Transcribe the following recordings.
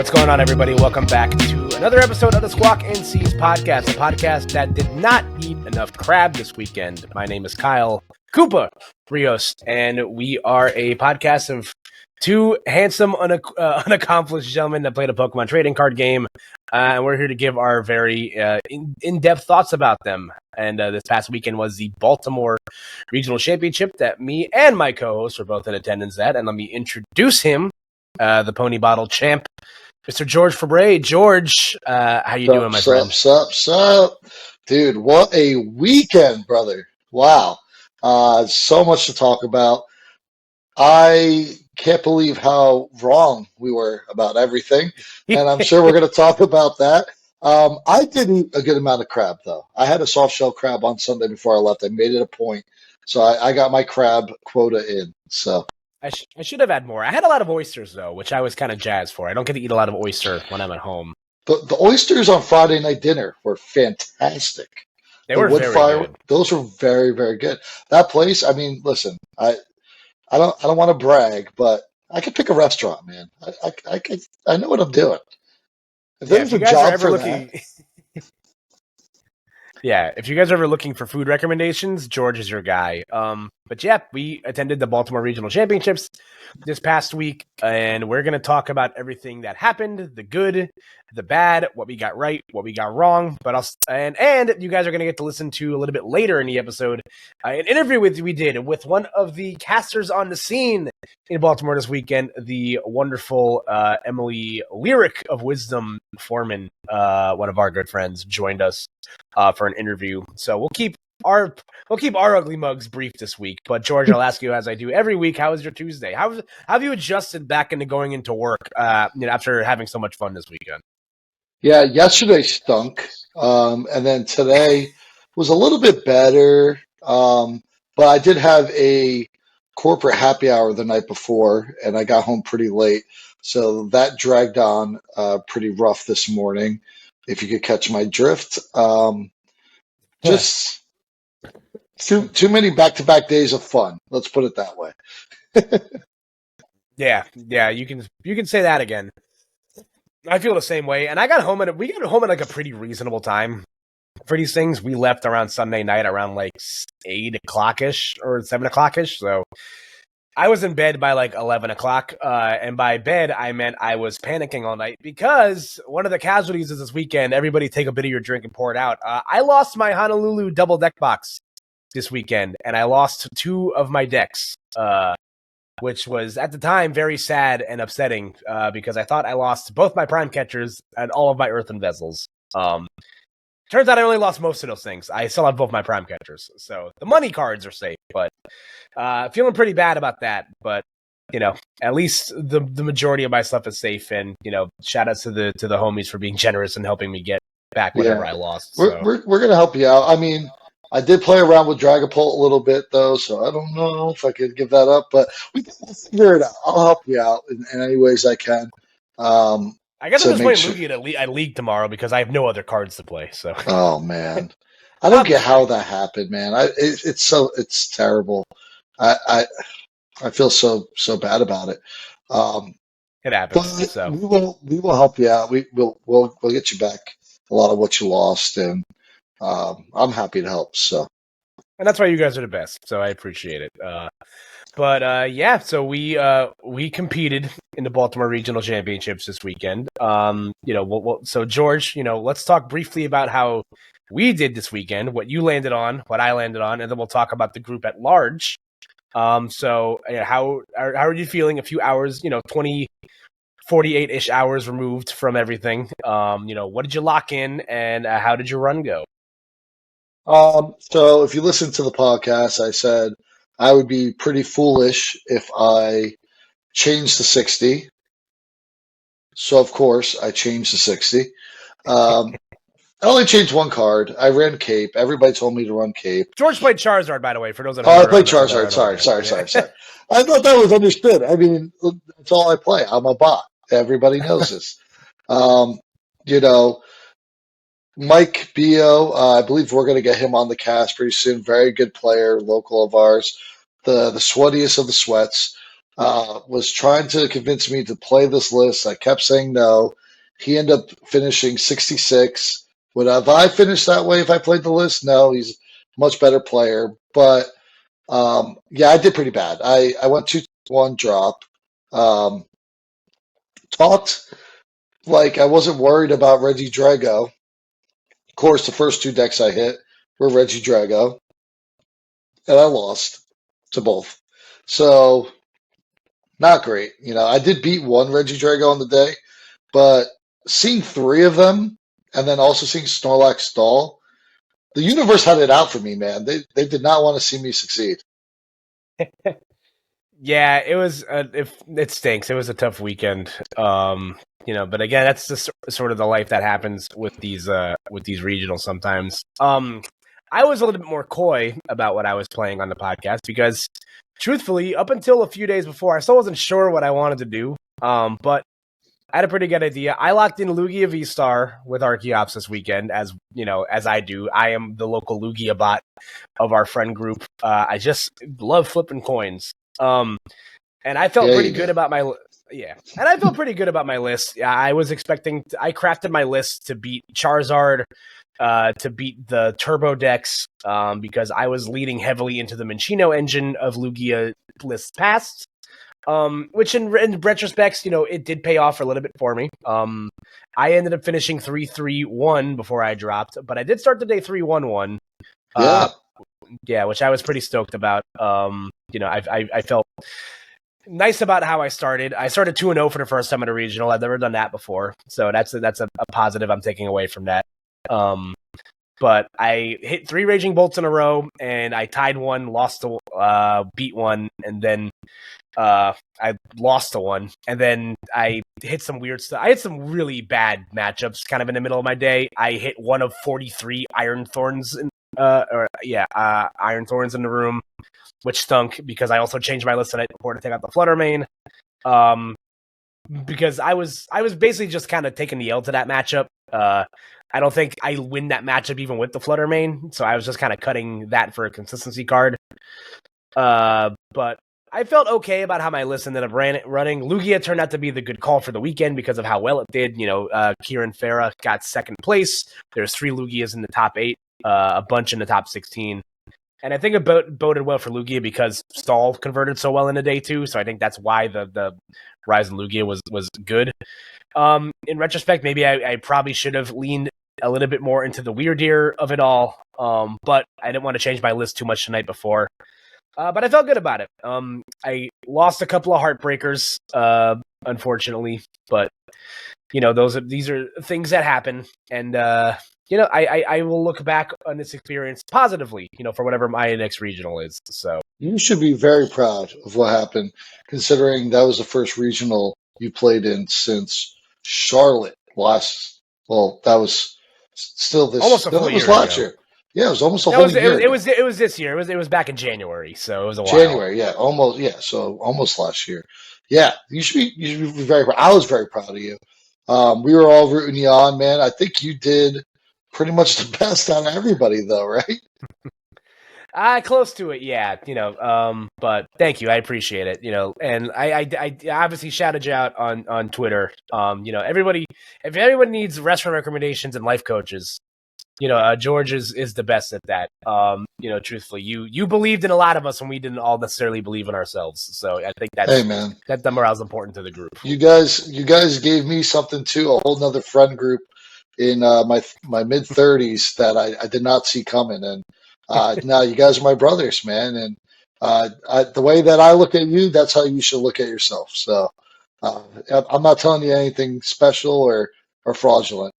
What's going on, everybody? Welcome back to another episode of the Squawk and Seas podcast, a podcast that did not eat enough crab this weekend. My name is Kyle Koopa Rios, and we are a podcast of two handsome, unaccomplished gentlemen that played a Pokemon trading card game, and we're here to give our very in-depth thoughts about them. And this past weekend was the Baltimore Regional Championship that me and my co-host were both in attendance at, and let me introduce him, the Pony Bottle champ, Mr. George Fabre. George, how you doing, my friend? Sup. Dude, what a weekend, brother. Wow. So much to talk about. I can't believe how wrong we were about everything, and I'm sure we're going to talk about that. I did eat a good amount of crab, though. I had a soft shell crab on Sunday before I left. I made it a point, so I got my crab quota in. So I should have had more. I had a lot of oysters, though, which I was kind of jazzed for. I don't get to eat a lot of oyster when I'm at home. The oysters on Friday night dinner were fantastic. They were very good. Those were very, very good. That place, I mean, listen, I don't want to brag, but I could pick a restaurant, man. I know what I'm doing. If there's a job for that. Yeah, if you guys are ever looking for food recommendations, George is your guy. But yeah, we attended the Baltimore Regional Championships this past week, and we're going to talk about everything that happened, the good, the bad, what we got right, what we got wrong. But and you guys are going to get to listen to a little bit later in the episode an interview we did with one of the casters on the scene in Baltimore this weekend, the wonderful Emily Lyric of Wisdom Foreman, one of our good friends, joined us for an interview. So we'll keep our ugly mugs brief this week. But George, I'll ask you, as I do every week, how was your Tuesday? How have you adjusted back into going into work after having so much fun this weekend? Yeah, yesterday stunk, and then today was a little bit better. But I did have a corporate happy hour the night before, and I got home pretty late, so that dragged on pretty rough this morning. If you could catch my drift, just too many back-to-back days of fun. Let's put it that way. Yeah, you can say that again. I feel the same way, and we got home at like a pretty reasonable time for these things. We left around Sunday night around like 8 o'clock-ish or 7 o'clock-ish, so I was in bed by like 11 o'clock, and by bed, I meant I was panicking all night because one of the casualties is this weekend, everybody take a bit of your drink and pour it out. I lost my Honolulu double deck box this weekend, and I lost 2 of my decks, which was at the time very sad and upsetting because I thought I lost both my prime catchers and all of my earthen vessels. Turns out I only lost most of those things. I still have both my prime catchers, so the money cards are safe, but feeling pretty bad about that. But at least the majority of my stuff is safe, and shout out to the homies for being generous and helping me get back whatever I lost. So. We're gonna help you out. I mean, I did play around with Dragapult a little bit though, so I don't know if I could give that up, but we'll figure it out. I'll help you out in any ways I can. I guess I'm just playing Lugia at League tomorrow because I have no other cards to play. So. Oh man, I don't get how that happened, man. It's terrible. I feel so bad about it. It happens. So we will help you out. We'll get you back a lot of what you lost, and I'm happy to help. So, and that's why you guys are the best. So I appreciate it. But so we competed in the Baltimore Regional Championships this weekend. So George, let's talk briefly about how we did this weekend, what you landed on, what I landed on, and then we'll talk about the group at large. How are you feeling? A few hours, 20, 48-ish hours removed from everything. What did you lock in, and how did your run go? So if you listen to the podcast, I said I would be pretty foolish if I changed to 60. So, of course, I changed to 60. I only changed one card. I ran Cape. Everybody told me to run Cape. George played Charizard, by the way, for those that don't know. Oh, I played Charizard. Sorry. I thought that was understood. I mean, that's all I play. I'm a bot. Everybody knows this. Mike Bio, I believe we're going to get him on the cast pretty soon. Very good player, local of ours. The sweatiest of the sweats. was trying to convince me to play this list. I kept saying no. He ended up finishing 66. Would have I finished that way if I played the list? No, he's a much better player. But yeah, I did pretty bad. I went 2-1 drop. Um, talked like I wasn't worried about Reggie Drago. Of course, the first two decks I hit were Reggie Drago, and I lost to both. So not great. I did beat one Reggie Drago on the day, but seeing three of them and then also seeing Snorlax stall, the universe had it out for me, man. They did not want to see me succeed. Yeah, it was. It stinks. It was a tough weekend. But again, that's just sort of the life that happens with these regionals sometimes. I was a little bit more coy about what I was playing on the podcast because, truthfully, up until a few days before, I still wasn't sure what I wanted to do. But I had a pretty good idea. I locked in Lugia V-Star with Archeops this weekend, as I do. I am the local Lugia bot of our friend group. I just love flipping coins. And I felt pretty good about my and I felt pretty good about my list. I was expecting I crafted my list to beat Charizard, to beat the Turbo decks, because I was leading heavily into the Minccino engine of Lugia lists past. Which in retrospect, it did pay off for a little bit for me. I ended up finishing 3-3-1 before I dropped, but I did start the day 3-1-1. Yeah, which I was pretty stoked about. I felt nice about how I started. I started 2-0 for the first time at a regional. I've never done that before, so that's a positive I'm taking away from that. But I hit 3 Raging Bolts in a row, and I tied one, lost to beat one, and then I lost to one, and then I hit some weird stuff. I had some really bad matchups kind of in the middle of my day. I hit one of 43 Iron Thorns Iron Thorns in the room, which stunk because I also changed my list tonight before to take out the Flutter Mane. Because I was basically just kind of taking the L to that matchup. I don't think I win that matchup even with the Flutter Mane, so I was just kind of cutting that for a consistency card. But I felt okay about how my list ended up running. Lugia turned out to be the good call for the weekend because of how well it did. Kieran Farah got second place. There's 3 Lugias in the top 8, a bunch in the top 16. And I think it boded well for Lugia because Stall converted so well in the day too. So I think that's why the rise in Lugia was good. In retrospect, maybe I probably should have leaned a little bit more into the Weird Ear of it all. But I didn't want to change my list too much the night before. But I felt good about it. I lost a couple of heartbreakers, unfortunately. But these are things that happen, and I will look back on this experience positively, for whatever my next regional is. So you should be very proud of what happened, considering that was the first regional you played in since Charlotte last. Well, that was still this. Almost a full year last ago. year. Yeah, it was almost a whole year. It was this year. It was back in January, so it was a while. January, yeah, almost, yeah. So almost last year. Yeah, you should be very proud. I was very proud of you. We were all rooting you on, man. I think you did pretty much the best out of everybody, though, right? Close to it, yeah. But thank you, I appreciate it. And I obviously shouted you out on Twitter. Everybody, if anyone needs restaurant recommendations and life coaches, George is the best at that. Truthfully, you believed in a lot of us when we didn't all necessarily believe in ourselves. So I think that the morale is important to the group. You guys gave me something too, a whole nother friend group in my mid-30s that I did not see coming. And now you guys are my brothers, man. And the way that I look at you, that's how you should look at yourself. So I'm not telling you anything special or fraudulent.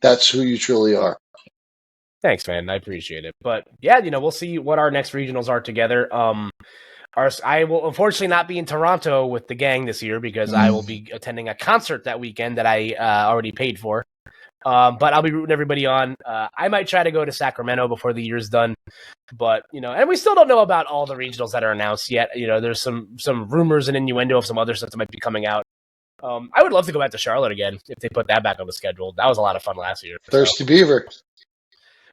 That's who you truly are. Thanks, man. I appreciate it. But yeah, we'll see what our next regionals are together. I will unfortunately not be in Toronto with the gang this year because I will be attending a concert that weekend that I already paid for. But I'll be rooting everybody on. I might try to go to Sacramento before the year's done. But, and we still don't know about all the regionals that are announced yet. There's some rumors and innuendo of some other stuff that might be coming out. I would love to go back to Charlotte again if they put that back on the schedule. That was a lot of fun last year. Thirsty Beaver.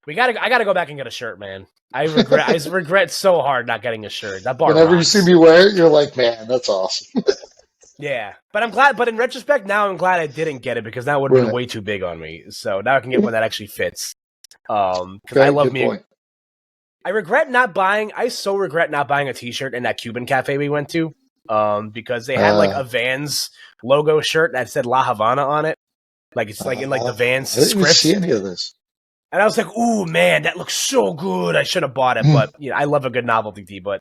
I gotta go back and get a shirt, man. I regret so hard not getting a shirt. That bar Whenever rocks. you see me wear it, you're like, man, that's awesome. Yeah, but I'm glad. But in retrospect, now I'm glad I didn't get it because that would have been way too big on me. So now I can get one that actually fits. Because I love good me. Point. I so regret not buying a T-shirt in that Cuban cafe we went to. Because they had like a Vans logo shirt that said La Havana on it. Like it's like in like the Vans I didn't even script. see any of this. And I was like, "Ooh, man, that looks so good! I should have bought it." But I love a good novelty tee. But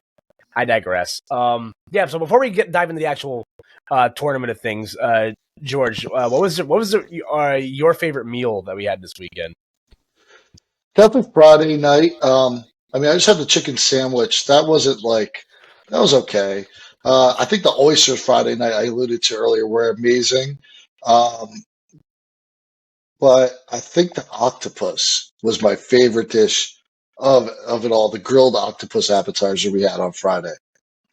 I digress. Yeah. So before we dive into the actual tournament of things, George, what was your favorite meal that we had this weekend? Definitely Friday night. I mean, I just had the chicken sandwich. That was okay. I think the oysters Friday night I alluded to earlier were amazing. Um, but I think the octopus was my favorite dish of it all. The grilled octopus appetizer we had on Friday.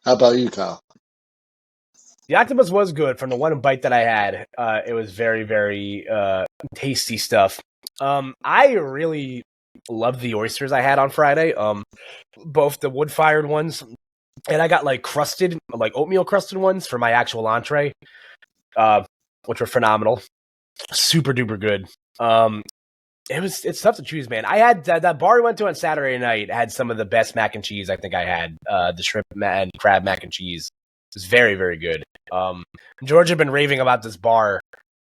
How about you, Kyle? The octopus was good from the one bite that I had. It was very, very tasty stuff. I really loved the oysters I had on Friday. Both the wood-fired ones, and I got like oatmeal crusted ones for my actual entree, which were phenomenal. Super duper good. It's tough to choose, man. I had that bar we went to on Saturday night had some of the best mac and cheese I think I had. The shrimp and crab mac and cheese. It was very, very good. George had been raving about this bar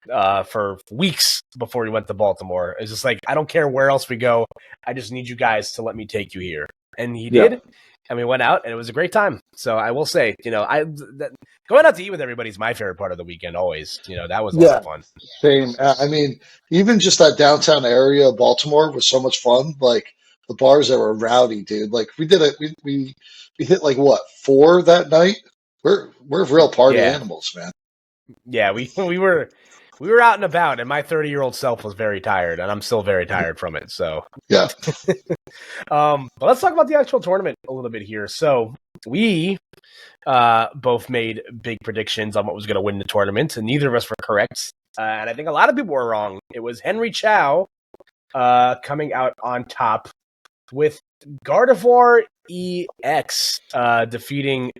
for weeks before we went to Baltimore. It's just like, I don't care where else we go. I just need you guys to let me take you here. And he did. And we went out, and it was a great time. So I will say, going out to eat with everybody is my favorite part of the weekend always. That was a lot of fun. Same. I mean, even just that downtown area of Baltimore was so much fun. Like the bars that were rowdy, dude. Like we did it. We hit like what 4 that night. We're real party animals, man. Yeah, we were out and about, and my 30-year-old self was very tired, and I'm still very tired from it. So yeah. But let's talk about the actual tournament a little bit here. So we both made big predictions on what was going to win the tournament, and neither of us were correct. And I think a lot of people were wrong. It was Henry Chow coming out on top with Gardevoir EX defeating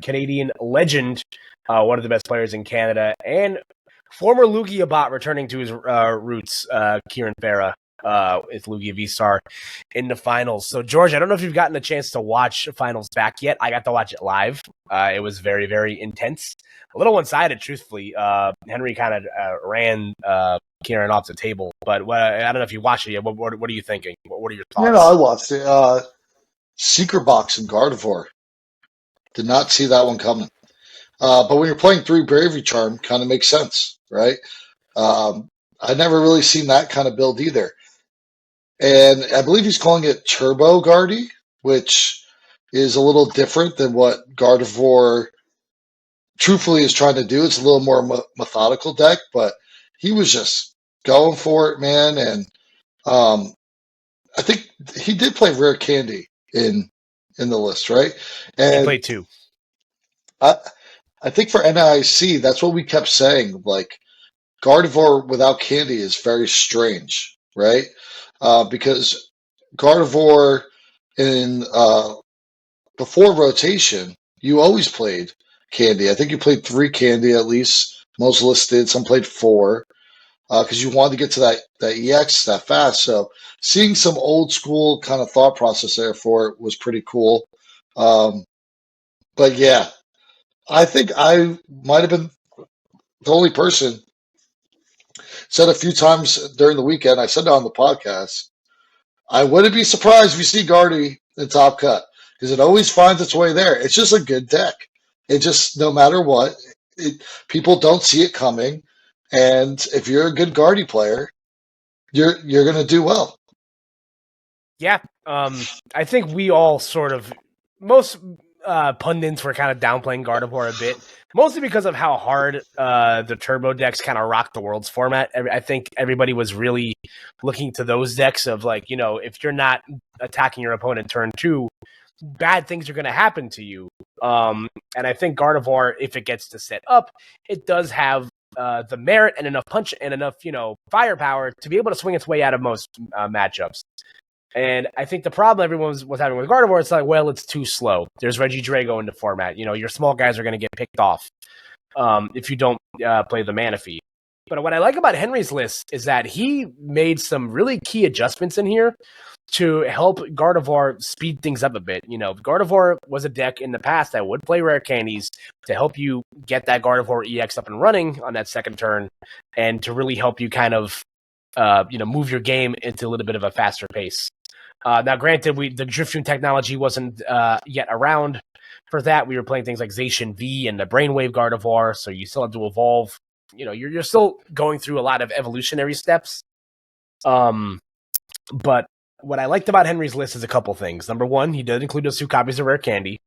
Canadian legend, one of the best players in Canada, and former Lugia bot returning to his roots, Kieran Farah, with Lugia V-Star in the finals. So, George, I don't know if you've gotten a chance to watch finals back yet. I got to watch it live. It was very, very intense. A little one-sided, truthfully. Henry kind of ran Kieran off the table. But I don't know if you watched it yet. What are you thinking? What are your thoughts? I watched it. Secret Box and Gardevoir. Did not see that one coming. But when you're playing 3 Bravery Charm, kind of makes sense, right? I've never really seen that kind of build either. And I believe he's calling it Turbo Guardy, which is a little different than what Gardevoir truthfully is trying to do. It's a little more methodical deck, but he was just going for it, man. And I think he did play Rare Candy in the list, right? And he played 2. I think for NIC, that's what we kept saying. Like, Gardevoir without Candy is very strange, right? Because Gardevoir in before rotation, you always played Candy. I think you played 3 Candy at least. Most listed. Some played 4 because you wanted to get to that EX that fast. So seeing some old school kind of thought process there for it was pretty cool. But yeah, I think I might have been the only person. Said a few times during the weekend, I said it on the podcast, I wouldn't be surprised if you see Guardy in Top Cut because it always finds its way there. It's just a good deck. It just, no matter what, people don't see it coming. And if you're a good Guardy player, you're going to do well. Yeah. I think we all most pundits were kind of downplaying Gardevoir a bit, mostly because of how hard the turbo decks kind of rocked the Worlds format. I think everybody was really looking to those decks of like, if you're not attacking your opponent turn 2, bad things are going to happen to you. And I think Gardevoir, if it gets to set up, it does have the merit and enough punch and enough, firepower to be able to swing its way out of most matchups. And I think the problem everyone was having with Gardevoir, it's like, well, it's too slow. There's Reggie Drago in the format. Your small guys are going to get picked off if you don't play the Manaphy. But what I like about Henry's list is that he made some really key adjustments in here to help Gardevoir speed things up a bit. Gardevoir was a deck in the past that would play rare candies to help you get that Gardevoir EX up and running on that second turn and to really help you kind of, move your game into a little bit of a faster pace. Now, granted, the Driftoon technology wasn't yet around for that. We were playing things like Zacian V and the Brainwave Gardevoir, so you still have to evolve. You're still going through a lot of evolutionary steps. But what I liked about Henry's list is a couple things. Number one, he did include those 2 copies of Rare Candy.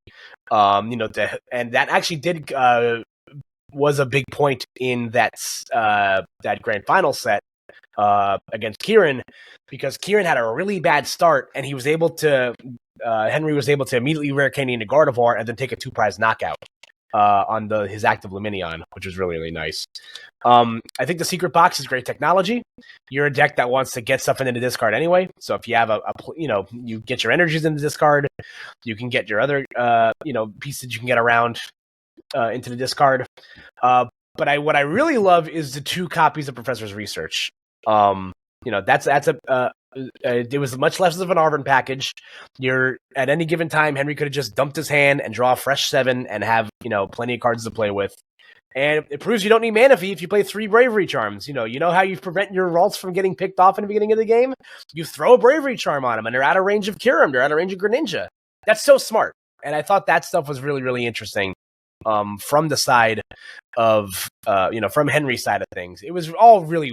And that actually was a big point in that grand final set against Kieran, because Kieran had a really bad start, and he was able to Henry was able to immediately Rare Candy into Gardevoir and then take a 2-prize knockout on his active Luminion, which was really, really nice. I think the Secret Box is great technology. You're a deck that wants to get stuff into the discard anyway. So if you have you get your energies in the discard, you can get your other, pieces you can get around into the discard. But what I really love is the 2 copies of Professor's Research. It was much less of an Arvin package. At any given time, Henry could have just dumped his hand and draw a fresh 7 and have, plenty of cards to play with. And it proves you don't need Manaphy if you play 3 Bravery Charms. You know how you prevent your Ralts from getting picked off in the beginning of the game? You throw a Bravery Charm on them, and they're out of range of Kyurem. They're out of range of Greninja. That's so smart. And I thought that stuff was really, really interesting from the side of, from Henry's side of things. It was all really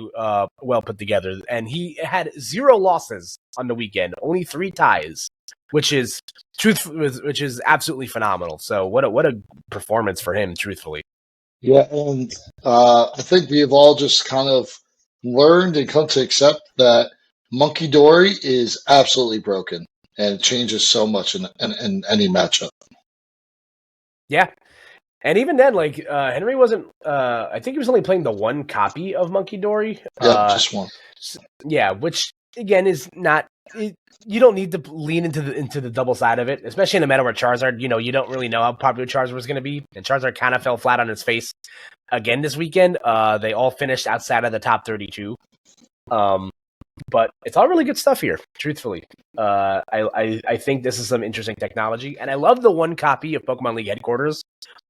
well put together. And he had 0 losses on the weekend, only 3 ties, which is absolutely phenomenal. So what a performance for him, truthfully. Yeah, and I think we have all just kind of learned and come to accept that Monkey Dory is absolutely broken, and it changes so much in any matchup. Yeah. And even then, Henry wasn't, I think he was only playing the 1 copy of Monkey Dory. Yeah, just 1. Yeah, which, again, is not... You don't need to lean into the double side of it, especially in a meta where Charizard, you don't really know how popular Charizard was going to be, and Charizard kind of fell flat on its face again this weekend. They all finished outside of the top 32, but it's all really good stuff here. Truthfully, I think this is some interesting technology, and I love the 1 copy of Pokemon League Headquarters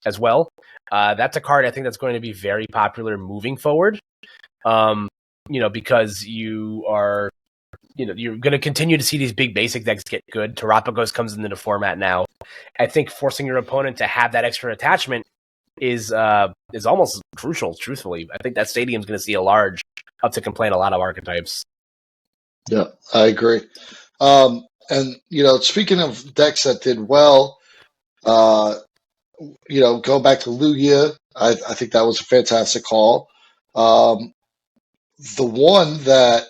as well. That's a card I think that's going to be very popular moving forward. Because you are. You're going to continue to see these big basic decks get good. Terapagos comes into the format now. I think forcing your opponent to have that extra attachment is almost crucial, truthfully. I think that stadium's going to see a large uptick and play in a lot of archetypes. Yeah, I agree. And, speaking of decks that did well, go back to Lugia. I think that was a fantastic call. The one that,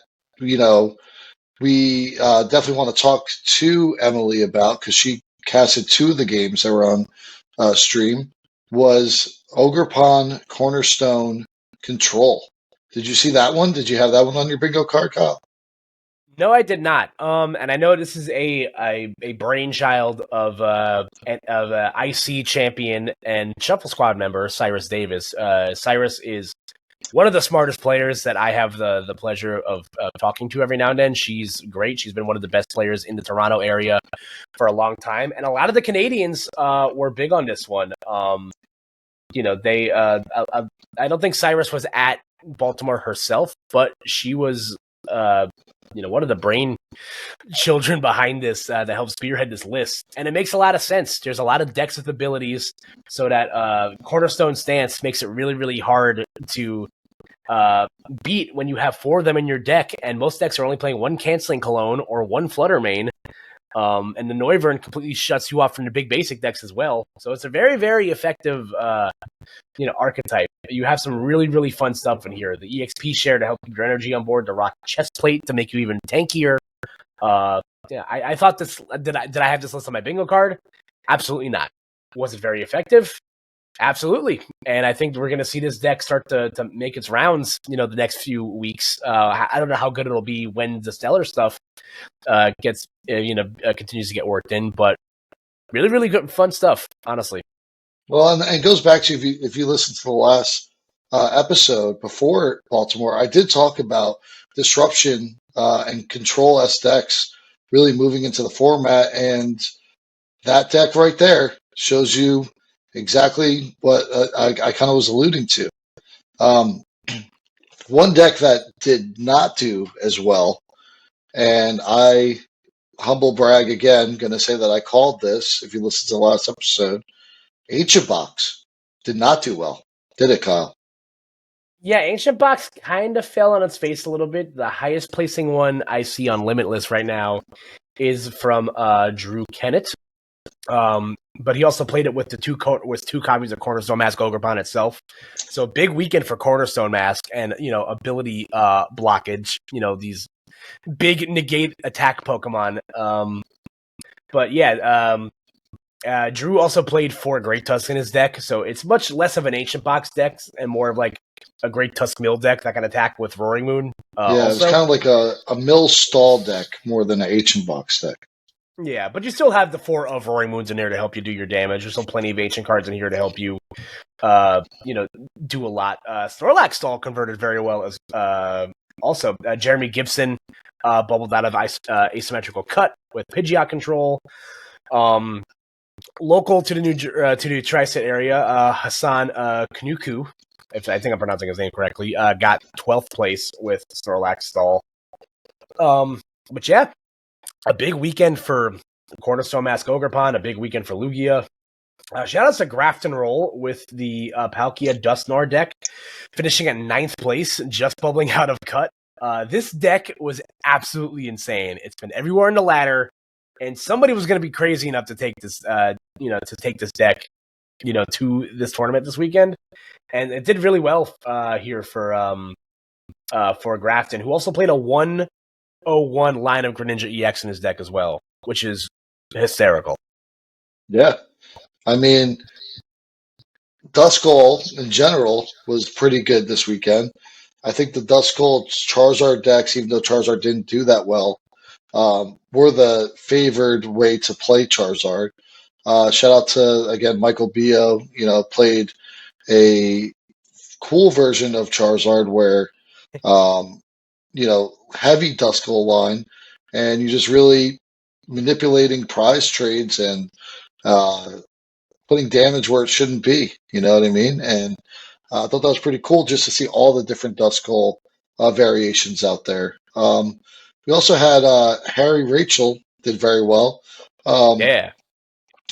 we definitely want to talk to Emily about, because she casted 2 of the games that were on stream, was Ogerpon Cornerstone Control. Did you see that one? Did you have that one on your bingo card, Kyle? No, I did not. And I know this is a brainchild of IC champion and Shuffle Squad member Cyrus Davis. Cyrus is one of the smartest players that I have the pleasure of talking to every now and then. She's great. She's been one of the best players in the Toronto area for a long time. And a lot of the Canadians were big on this one. They I don't think Cyrus was at Baltimore herself, but she was one of the brain children behind this that helps spearhead this list. And it makes a lot of sense. There's a lot of decks with abilities, so that Cornerstone Stance makes it really, really hard to beat when you have 4 of them in your deck, and most decks are only playing 1 Canceling Cologne or 1 Flutter Mane. And the Noivern completely shuts you off from the big basic decks as well. So it's a very, very effective archetype. You have some really, really fun stuff in here. The EXP share to help keep your energy on board, the Rock Chest Plate to make you even tankier. I thought this. Did I have this list on my bingo card? Absolutely not. Was it very effective? Absolutely. And I think we're going to see this deck start to make its rounds, the next few weeks. I don't know how good it'll be when the Stellar stuff continues to get worked in, but really, really good, fun stuff, honestly. Well, and it goes back to if you listen to the last episode before Baltimore, I did talk about disruption and control S decks really moving into the format, and that deck right there shows you exactly what I kind of was alluding to. Um, one deck that did not do as well, and I humble brag again, going to say that I called this. If you listen to the last episode, Ancient Box did not do well, did it, Kyle? Yeah, Ancient Box kind of fell on its face a little bit. The highest placing one I see on Limitless right now is from Drew Kennett. But he also played it with two copies of Cornerstone Mask Ogrepon itself. So big weekend for Cornerstone Mask and ability blockage. These big negate attack Pokemon. But yeah, Drew also played 4 Great Tusk in his deck, so it's much less of an Ancient Box deck and more of like a Great Tusk Mill deck that can attack with Roaring Moon. Yeah, it's kind of like a Mill Stall deck more than an Ancient Box deck. Yeah, but you still have the 4 of Roaring Moons in there to help you do your damage. There's still plenty of Ancient cards in here to help you, do a lot. Snorlax Stall converted very well as also. Jeremy Gibson bubbled out of Asymmetrical Cut with Pidgeot control. Local to the new Tri-State area, Hassan Kanuku, if I think I'm pronouncing his name correctly, got 12th place with Snorlax Stall. But yeah, a big weekend for Cornerstone Mask Ogrepon, a big weekend for Lugia. Shout out to Grafton Roll with the Palkia Dusknoir deck, finishing at 9th place, just bubbling out of Cut. This deck was absolutely insane. It's been everywhere in the ladder, and somebody was going to be crazy enough to take this, take this deck, to this tournament this weekend, and it did really well here for Grafton, who also played a 101 line of Greninja EX in his deck as well, which is hysterical. Yeah. I mean, Duskull in general was pretty good this weekend. I think the Duskull Charizard decks, even though Charizard didn't do that well, were the favored way to play Charizard. Shout out to, again, Michael Bio, played a cool version of Charizard where, heavy Duskull line, and you're just really manipulating prize trades and putting damage where it shouldn't be. You know what I mean? And I thought that was pretty cool just to see all the different Duskull variations out there. We also had Harry Rachel did very well.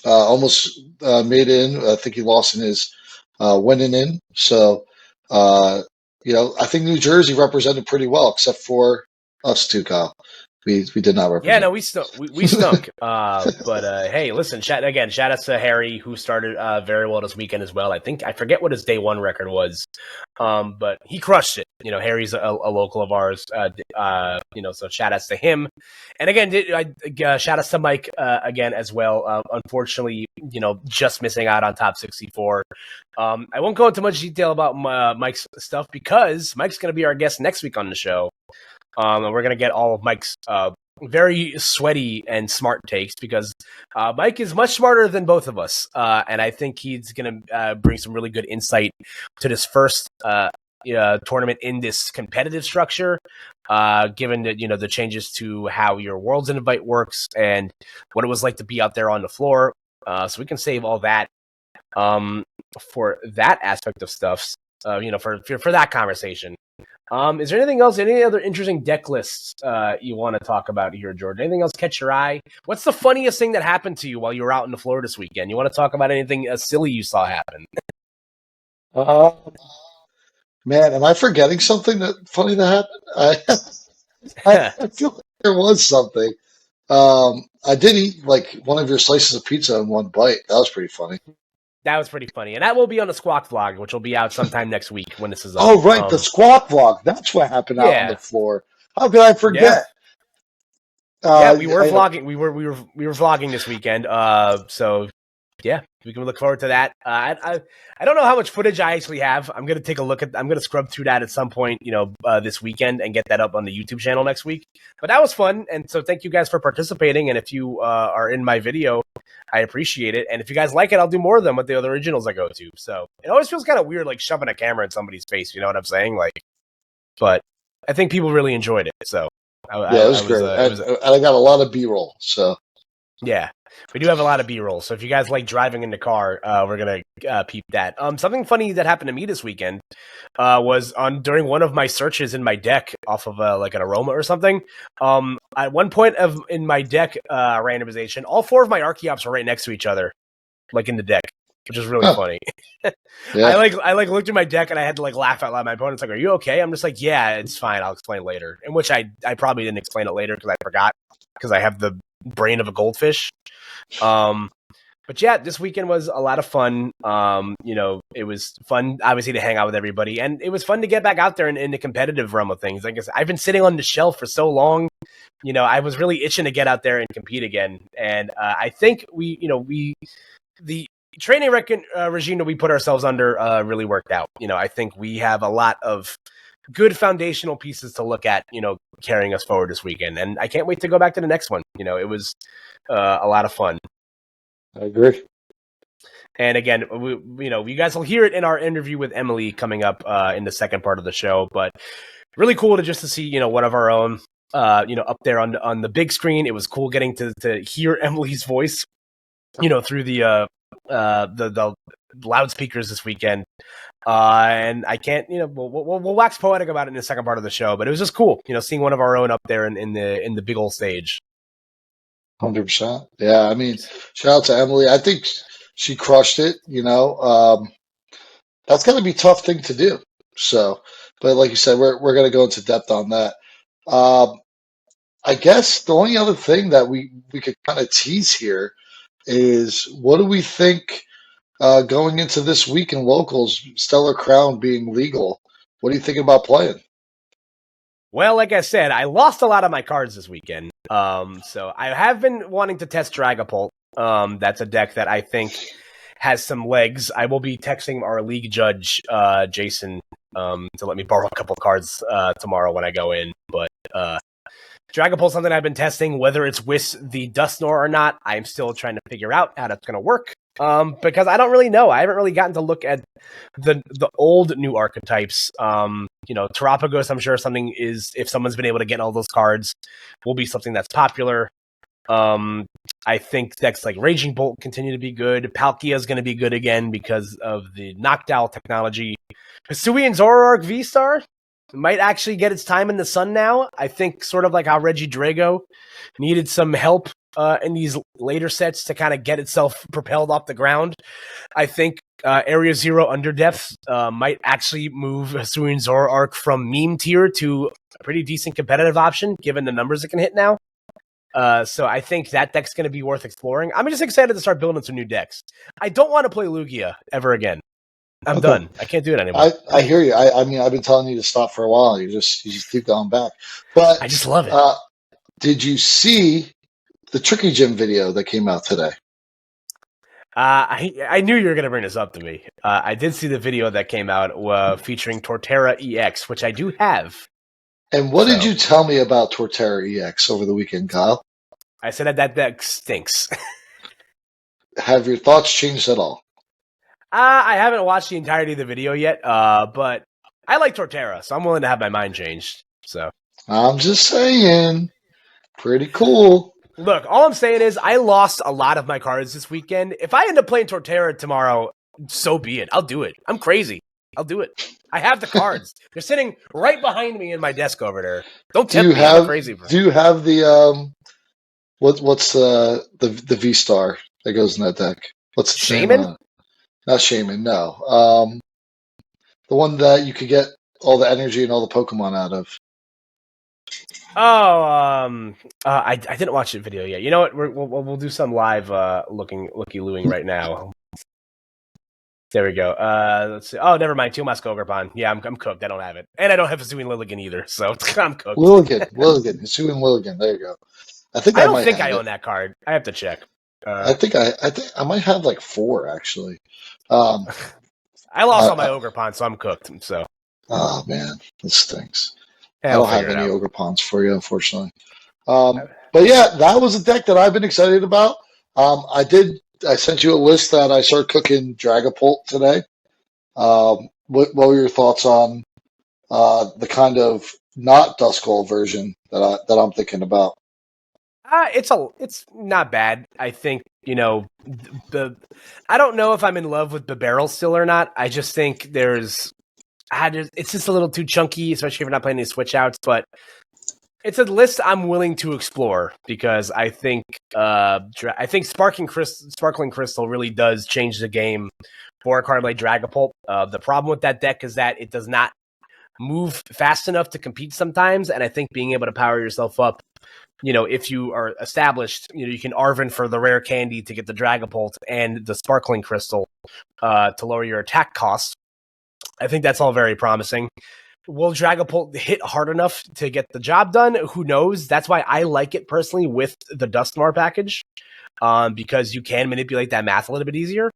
Almost made in. I think he lost in his winning in. So, I think New Jersey represented pretty well, except for us two, Kyle. We did not represent. Yeah, no, we stunk. But hey, listen, shout out to Harry, who started very well this weekend as well. I forget what his day 1 record was, but he crushed it. Harry's a local of ours. So shout outs to him. And again, shout outs to Mike again as well. Unfortunately, just missing out on top 64. I won't go into much detail about Mike's stuff because Mike's going to be our guest next week on the show. And we're going to get all of Mike's very sweaty and smart takes because Mike is much smarter than both of us. And I think he's going to bring some really good insight to this first tournament in this competitive structure, given that, the changes to how your Worlds Invite works and what it was like to be out there on the floor. So we can save all that for that aspect of stuff, for that conversation. Is there anything else, any other interesting deck lists you want to talk about here, George? Anything else catch your eye? What's the funniest thing that happened to you while you were out in the floor this weekend? You want to talk about anything silly you saw happen? Man, am I forgetting something funny that happened? I feel like there was something. I did eat like one of your slices of pizza in one bite. That was pretty funny. That was pretty funny. And that will be on the Squawk vlog, which will be out sometime next week when this is up. Oh, right. The Squawk vlog. That's what happened out on the floor. How could I forget? Yeah, we were vlogging. We were vlogging this weekend. So yeah, we can look forward to that. I don't know how much footage I actually have. I'm gonna take a look at. I'm gonna scrub through that at some point, this weekend and get that up on the YouTube channel next week. But that was fun, and so thank you guys for participating. And if you are in my video, I appreciate it. And if you guys like it, I'll do more of them with the other originals I go to. So it always feels kind of weird, like shoving a camera in somebody's face. You know what I'm saying? Like, but I think people really enjoyed it. So it was great. And I got a lot of B-roll. So yeah. We do have a lot of B-roll, so if you guys like driving in the car, we're gonna peep that. Something funny that happened to me this weekend was during one of my searches in my deck off of like an aroma or something. At one point in my deck randomization, all 4 of my Archeops were right next to each other, like in the deck, which is really funny. Yeah. I looked at my deck and I had to like laugh out loud. My opponent's like, "Are you okay?" I'm just like, "Yeah, it's fine. I'll explain later." In which I probably didn't explain it later because I forgot because I have the brain of a goldfish. But yeah, this weekend was a lot of fun. It was fun, obviously, to hang out with everybody, and it was fun to get back out there in the competitive realm of things. Like I said, I've been sitting on the shelf for so long. I was really itching to get out there and compete again. And I think the training regime that we put ourselves under really worked out. I think we have a lot of good foundational pieces to look at, carrying us forward this weekend. And I can't wait to go back to the next one. It was a lot of fun. I agree. And again, you guys will hear it in our interview with Emily coming up in the second part of the show. But really cool to see, one of our own, up there on the big screen. It was cool getting to hear Emily's voice, through the loudspeakers this weekend. And I can't, we'll wax poetic about it in the second part of the show. But it was just cool, seeing one of our own up there in the big old stage. 100%. Yeah, I mean, shout out to Emily. I think she crushed it. That's going to be a tough thing to do. So, but like you said, we're going to go into depth on that. I guess the only other thing that we could kind of tease here is what do we think going into this week in locals, Stellar Crown being legal? What do you think about playing? Well, like I said, I lost a lot of my cards this weekend. So I have been wanting to test Dragapult. That's a deck that I think has some legs. I will be texting our league judge, Jason, to let me borrow a couple cards tomorrow when I go in. But Dragapult's something I've been testing. Whether it's with the Dustnor or not, I'm still trying to figure out how that's going to work. Because I don't really know. I haven't really gotten to look at the old new archetypes. Terapagos, I'm sure something is, if someone's been able to get all those cards, will be something that's popular. I think decks like Raging Bolt continue to be good. Palkia is going to be good again because of the Noctowl technology. Hisuian Zoroark V-Star might actually get its time in the sun now. I think sort of like how Reggie Drago needed some help in these later sets to kind of get itself propelled off the ground. I think Area Zero Underdepth might actually move Hisuian Zoroark from meme tier to a pretty decent competitive option, given the numbers it can hit now. So I think that deck's going to be worth exploring. I'm just excited to start building some new decks. I don't want to play Lugia ever again. I'm done. I can't do it anymore. I hear you. I mean, I've been telling you to stop for a while. You just keep going back. But I just love it. Did you see the Tricky Gym video that came out today? I knew you were going to bring this up to me. I did see the video that came out featuring Torterra EX, which I do have. And what did you tell me about Torterra EX over the weekend, Kyle? I said that deck stinks. Have your thoughts changed at all? I haven't watched the entirety of the video yet, but I like Torterra, so I'm willing to have my mind changed. So I'm just saying, pretty cool. Look, all I'm saying is I lost a lot of my cards this weekend. If I end up playing Torterra tomorrow, so be it. I'll do it. I'm crazy. I'll do it. I have the cards. They're sitting right behind me in my desk over there. Don't tempt me. I'm crazy. Bro. Do you have the what's the V-Star that goes in that deck? What's the Shaman? Not Shaman, no. The one that you could get all the energy and all the Pokemon out of. Oh, I didn't watch the video yet. You know what? We'll do some live looky-looing right now. There we go. Let's see. Oh, never mind. Two Musk Ogrepon. Yeah, I'm cooked. I don't have it, and I don't have Hisuian Lilligan either, so I'm cooked. Lilligan, Hisuian Lilligan. There you go. I don't think I own that card. I have to check. I think I might have like 4 actually. Um, I lost all my I, ogre pawns, so I'm cooked. So oh man, this stinks. I I'll don't have figure it any out. ogre pawns for you, unfortunately. But yeah, that was a deck that I've been excited about. I sent you a list that I started cooking Dragapult today. What were your thoughts on the kind of not Duskull version that I'm thinking about? It's not bad. I think I don't know if I'm in love with the barrel still or not. I just think it's just a little too chunky, especially if you're not playing any switch outs. But it's a list I'm willing to explore because I think Sparkling Crystal really does change the game for a card like Dragapult. The problem with that deck is that it does not move fast enough to compete sometimes, and I think being able to power yourself up, if you are established, you can Arven for the rare candy to get the Dragapult and the Sparkling Crystal to lower your attack costs. I think that's all very promising. Will Dragapult hit hard enough to get the job done? Who knows? That's why I like it personally with the Dusknoir package, because you can manipulate that math a little bit easier.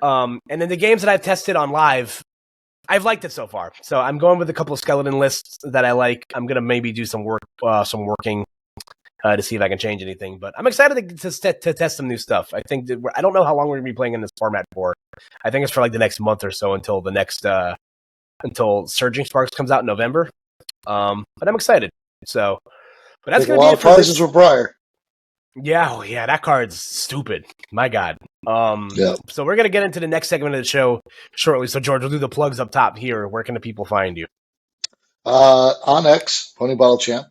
And then the games that I've tested on live, I've liked it so far. So I'm going with a couple of skeleton lists that I like. I'm gonna maybe do some working to see if I can change anything. But I'm excited to test some new stuff. I think I don't know how long we're gonna be playing in this format for. I think it's for like the next month or so until the next until Surging Sparks comes out in November. But I'm excited. So, but that's Take gonna a be lot it of for prizes this. with Briar. Yeah, that card's stupid. My God. Yeah. So we're gonna get into the next segment of the show shortly. So George, we'll do the plugs up top here. Where can the people find you? On X, Pony Bottle Champ.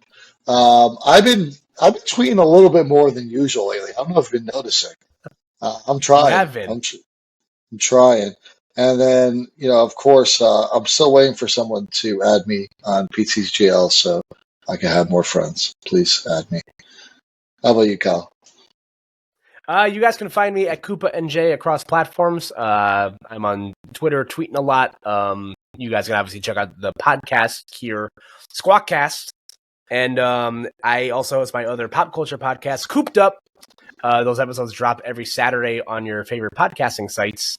I've been tweeting a little bit more than usual lately. I don't know if you've been noticing. I'm You trying. have been. I'm trying. And then, of course, I'm still waiting for someone to add me on PTGL so I can have more friends. Please add me. How about you, Kyle? You guys can find me at Koopa NJ across platforms. I'm on Twitter, tweeting a lot. You guys can obviously check out the podcast here, Squawkcast. And I also host my other pop culture podcast, Cooped Up. Those episodes drop every Saturday on your favorite podcasting sites.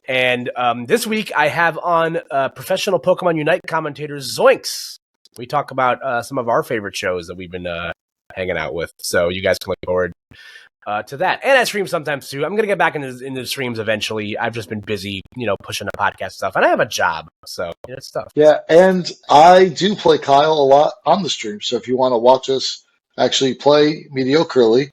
And this week I have on professional Pokemon Unite commentators, Zoinks. We talk about some of our favorite shows that we've been hanging out with. So you guys can look forward to that. And I stream sometimes too. I'm going to get back into streams eventually. I've just been busy, pushing the podcast stuff. And I have a job. So it's tough. Yeah, and I do play Kyle a lot on the stream. So if you want to watch us actually play mediocrely,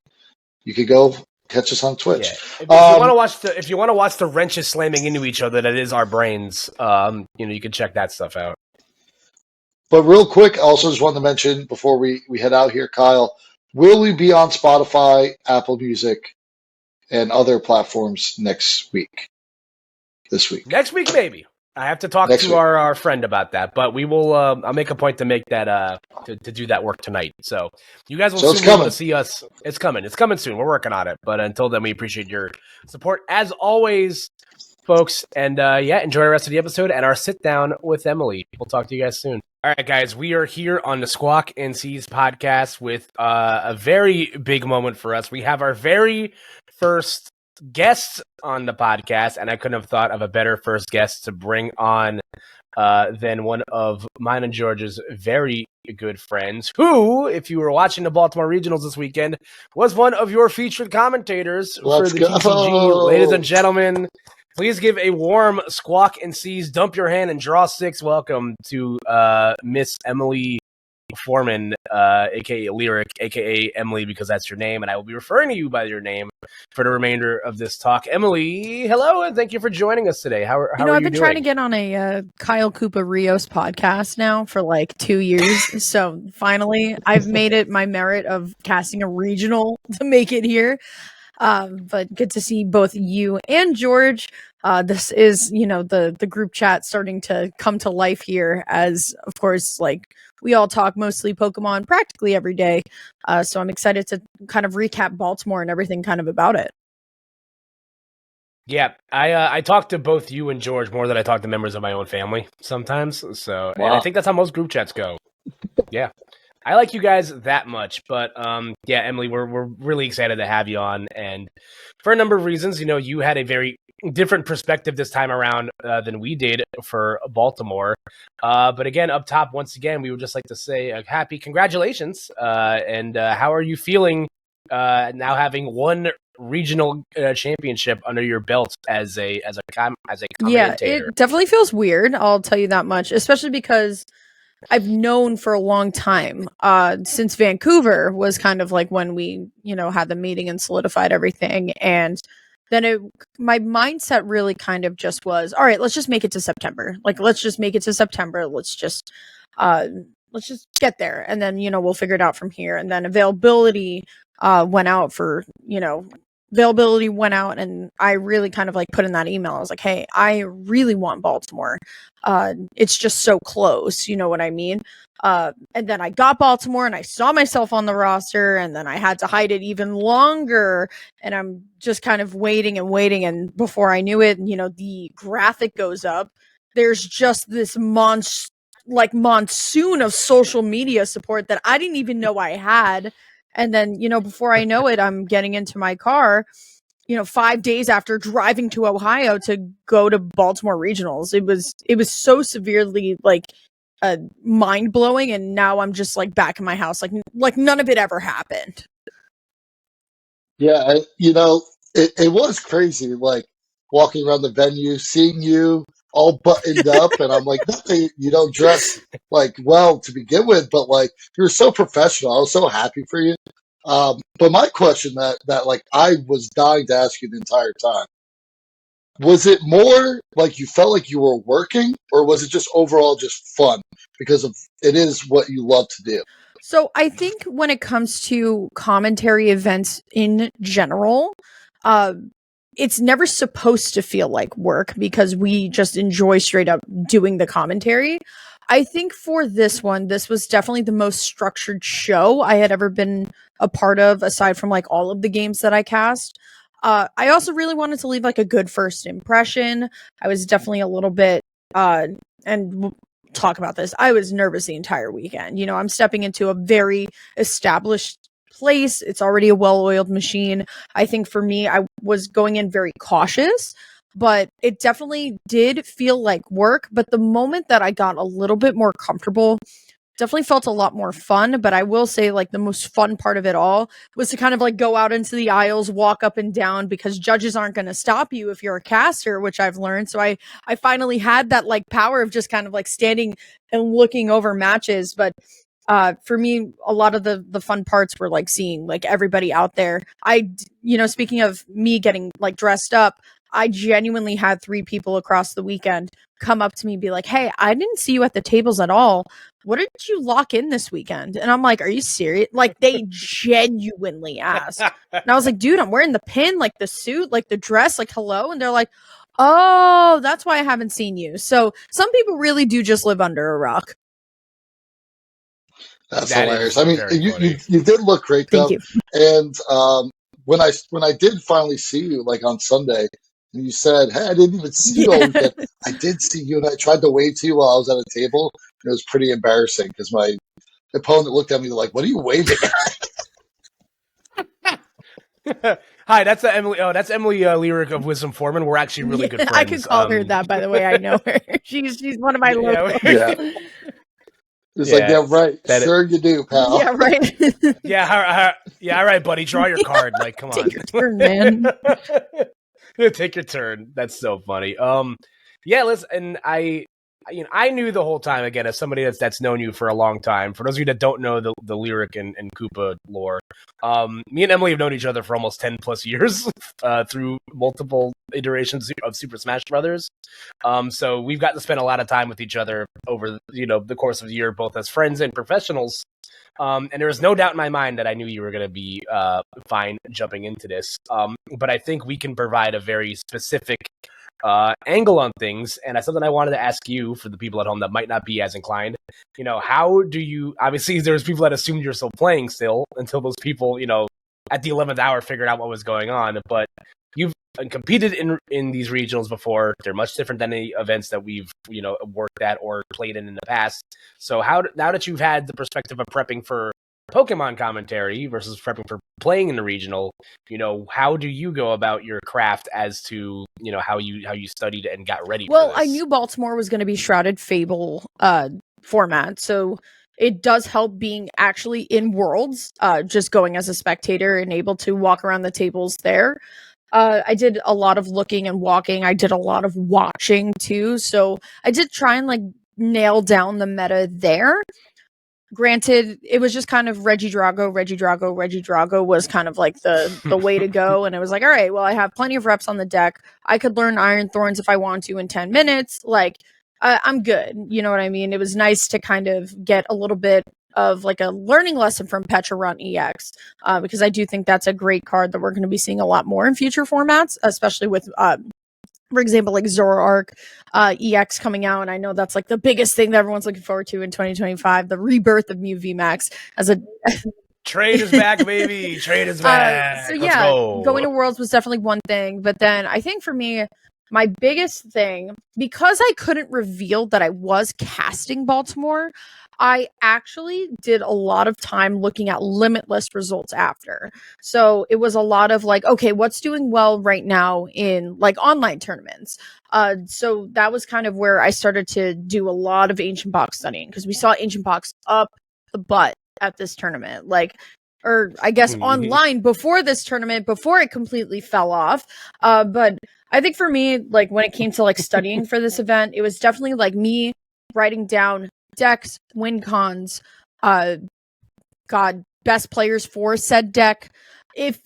you could go catch us on Twitch. Yeah. If you want to watch the wrenches slamming into each other, that is our brains. You can check that stuff out. But real quick, I also just wanted to mention before we head out here, Kyle, will we be on Spotify, Apple Music, and other platforms next week? This week. Next week, maybe. I have to talk to our friend about that, but we will. I'll make a point to make that to do that work tonight. So you guys will soon be able to see us. It's coming. It's coming soon. We're working on it. But until then, we appreciate your support as always, folks. And enjoy the rest of the episode and our sit down with Emily. We'll talk to you guys soon. All right, guys, we are here on the Squawk and Seas podcast with a very big moment for us. We have our very first guest on the podcast, and I couldn't have thought of a better first guest to bring on than one of mine and George's very good friends, who, if you were watching the Baltimore Regionals this weekend, was one of your featured commentators for the TCG. Ladies and gentlemen, please give a warm Squawk and Seas, dump your hand and draw 6 welcome to Miss Emily Foreman, aka Lyric, aka Emily, because that's your name, and I will be referring to you by your name for the remainder of this talk. Emily, hello, and thank you for joining us today. How are you doing? I've been trying to get on a Kyle Koopa Rios podcast now for like 2 years, so finally I've made it my merit of casting a regional to make it here. But good to see both you and George. This is, the group chat starting to come to life here as, of course, like we all talk mostly Pokemon practically every day. So I'm excited to kind of recap Baltimore and everything kind of about it. Yeah, I talk to both you and George more than I talk to members of my own family sometimes. So, wow. And I think that's how most group chats go. Yeah. I like you guys that much, but yeah, Emily, we're really excited to have you on, and for a number of reasons. You had a very different perspective this time around than we did for Baltimore. But again, up top, once again, we would just like to say happy congratulations, and how are you feeling now having one regional championship under your belt as a commentator? Yeah, it definitely feels weird. I'll tell you that much, especially because I've known for a long time, since Vancouver was kind of like when we, had the meeting and solidified everything. And then my mindset really kind of just was, all right, let's just make it to September. Like, let's just make it to September. Let's just get there. And then, we'll figure it out from here. And then availability, went out for, availability went out, and I really kind of like put in that email. I was like, hey, I really want Baltimore. It's just so close, you know what I mean? And then I got Baltimore and I saw myself on the roster, and then I had to hide it even longer, and I'm just kind of waiting, and before I knew it, the graphic goes up. There's just this monsoon of social media support that I didn't even know I had. And then, before I know it, I'm getting into my car, 5 days after driving to Ohio to go to Baltimore Regionals. It was so severely like mind blowing. And now I'm just like back in my house, like none of it ever happened. Yeah, it was crazy, like walking around the venue, seeing you all buttoned up, and I'm like, not that you don't dress like well to begin with, but like you're so professional. I was so happy for you. But my question that like I was dying to ask you the entire time, was it more like you felt like you were working, or was it just overall just fun because of it is what you love to do? So I think when it comes to commentary events in general, uh, it's never supposed to feel like work because we just enjoy straight up doing the commentary. I think for this one, this was definitely the most structured show I had ever been a part of, aside from like all of the games that I cast. I also really wanted to leave like a good first impression. I was definitely a little bit, and we'll talk about this. I was nervous the entire weekend. I'm stepping into a very established place. It's already a well-oiled machine. I think for me, I was going in very cautious, but it definitely did feel like work. But the moment that I got a little bit more comfortable, definitely felt a lot more fun. But I will say, like, the most fun part of it all was to kind of like go out into the aisles, walk up and down, because judges aren't going to stop you if you're a caster, which I've learned. So I finally had that like power of just kind of like standing and looking over matches. But for me, a lot of the fun parts were like seeing like everybody out there. Speaking of me getting like dressed up, I genuinely had 3 people across the weekend come up to me and be like, hey, I didn't see you at the tables at all. What did you lock in this weekend? And I'm like, are you serious? Like, they genuinely asked. And I was like, dude, I'm wearing the pin, like the suit, like the dress, like hello. And they're like, oh, that's why I haven't seen you. So some people really do just live under a rock. That's That hilarious. is I mean, very you funny. you did look great Thank though. you. And when I did finally see you, like on Sunday, and you said, "Hey, I didn't even see you all weekend." I did see you, and I tried to wave to you while I was at a table. It was pretty embarrassing because my opponent looked at me like, "What are you waving at?" Hi, that's Emily. Oh, that's Emily Lyric of Wisdom Foreman. We're actually really good friends. I could call her that, by the way. I know her. She's one of my locals. Yeah. It's like, yeah, right. that Sure you do, pal. Yeah, right. All right, buddy. Draw your card. Like, come on. Take your turn, man. Take your turn. That's so funny. Yeah, listen, and I knew the whole time, again, as somebody that's known you for a long time. For those of you that don't know the Lyric and Koopa lore, me and Emily have known each other for almost 10 plus years through multiple iterations of Super Smash Brothers. So we've got to spend a lot of time with each other over the course of the year, both as friends and professionals. And there was no doubt in my mind that I knew you were going to be fine jumping into this. But I think we can provide a very specific angle on things, and that's something I wanted to ask you for the people at home that might not be as inclined. How do you? Obviously, there's people that assumed you're still playing still until those people, at the 11th hour figured out what was going on. But competed in these regionals before. They're much different than any events that we've worked at or played in the past. So now that you've had the perspective of prepping for Pokemon commentary versus prepping for playing in the regional, how do you go about your craft as to how you studied and got ready for this? I knew Baltimore was going to be Shrouded Fable format, so it does help being actually in Worlds, just going as a spectator and able to walk around the tables there. I did a lot of looking and walking. I did a lot of watching too, so I did try and nail down the meta there. Granted, it was just kind of Reggie Drago was kind of like the way to go. And it was like, all right, well, I have plenty of reps on the deck. I could learn Iron Thorns if I want to in 10 minutes. I'm good. You know what I mean? It was nice to kind of get a little bit of a learning lesson from Petra Runt EX, because I do think that's a great card that we're going to be seeing a lot more in future formats, especially with for example, Zoroark EX coming out, and I know that's the biggest thing that everyone's looking forward to in 2025, the rebirth of Mew VMAX as a trade is back, baby. Trade is back. So Let's go. Going to Worlds was definitely one thing, but then I think for me, my biggest thing, because I couldn't reveal that I was casting Baltimore, I actually did a lot of time looking at limitless results after. So it was a lot of okay, what's doing well right now in online tournaments? So that was kind of where I started to do a lot of Ancient Box studying, because we saw Ancient Box up the butt at this tournament. Or I guess online before this tournament, before it completely fell off. But I think for me, when it came to studying for this event, it was definitely me writing down decks, win cons, best players for said deck. If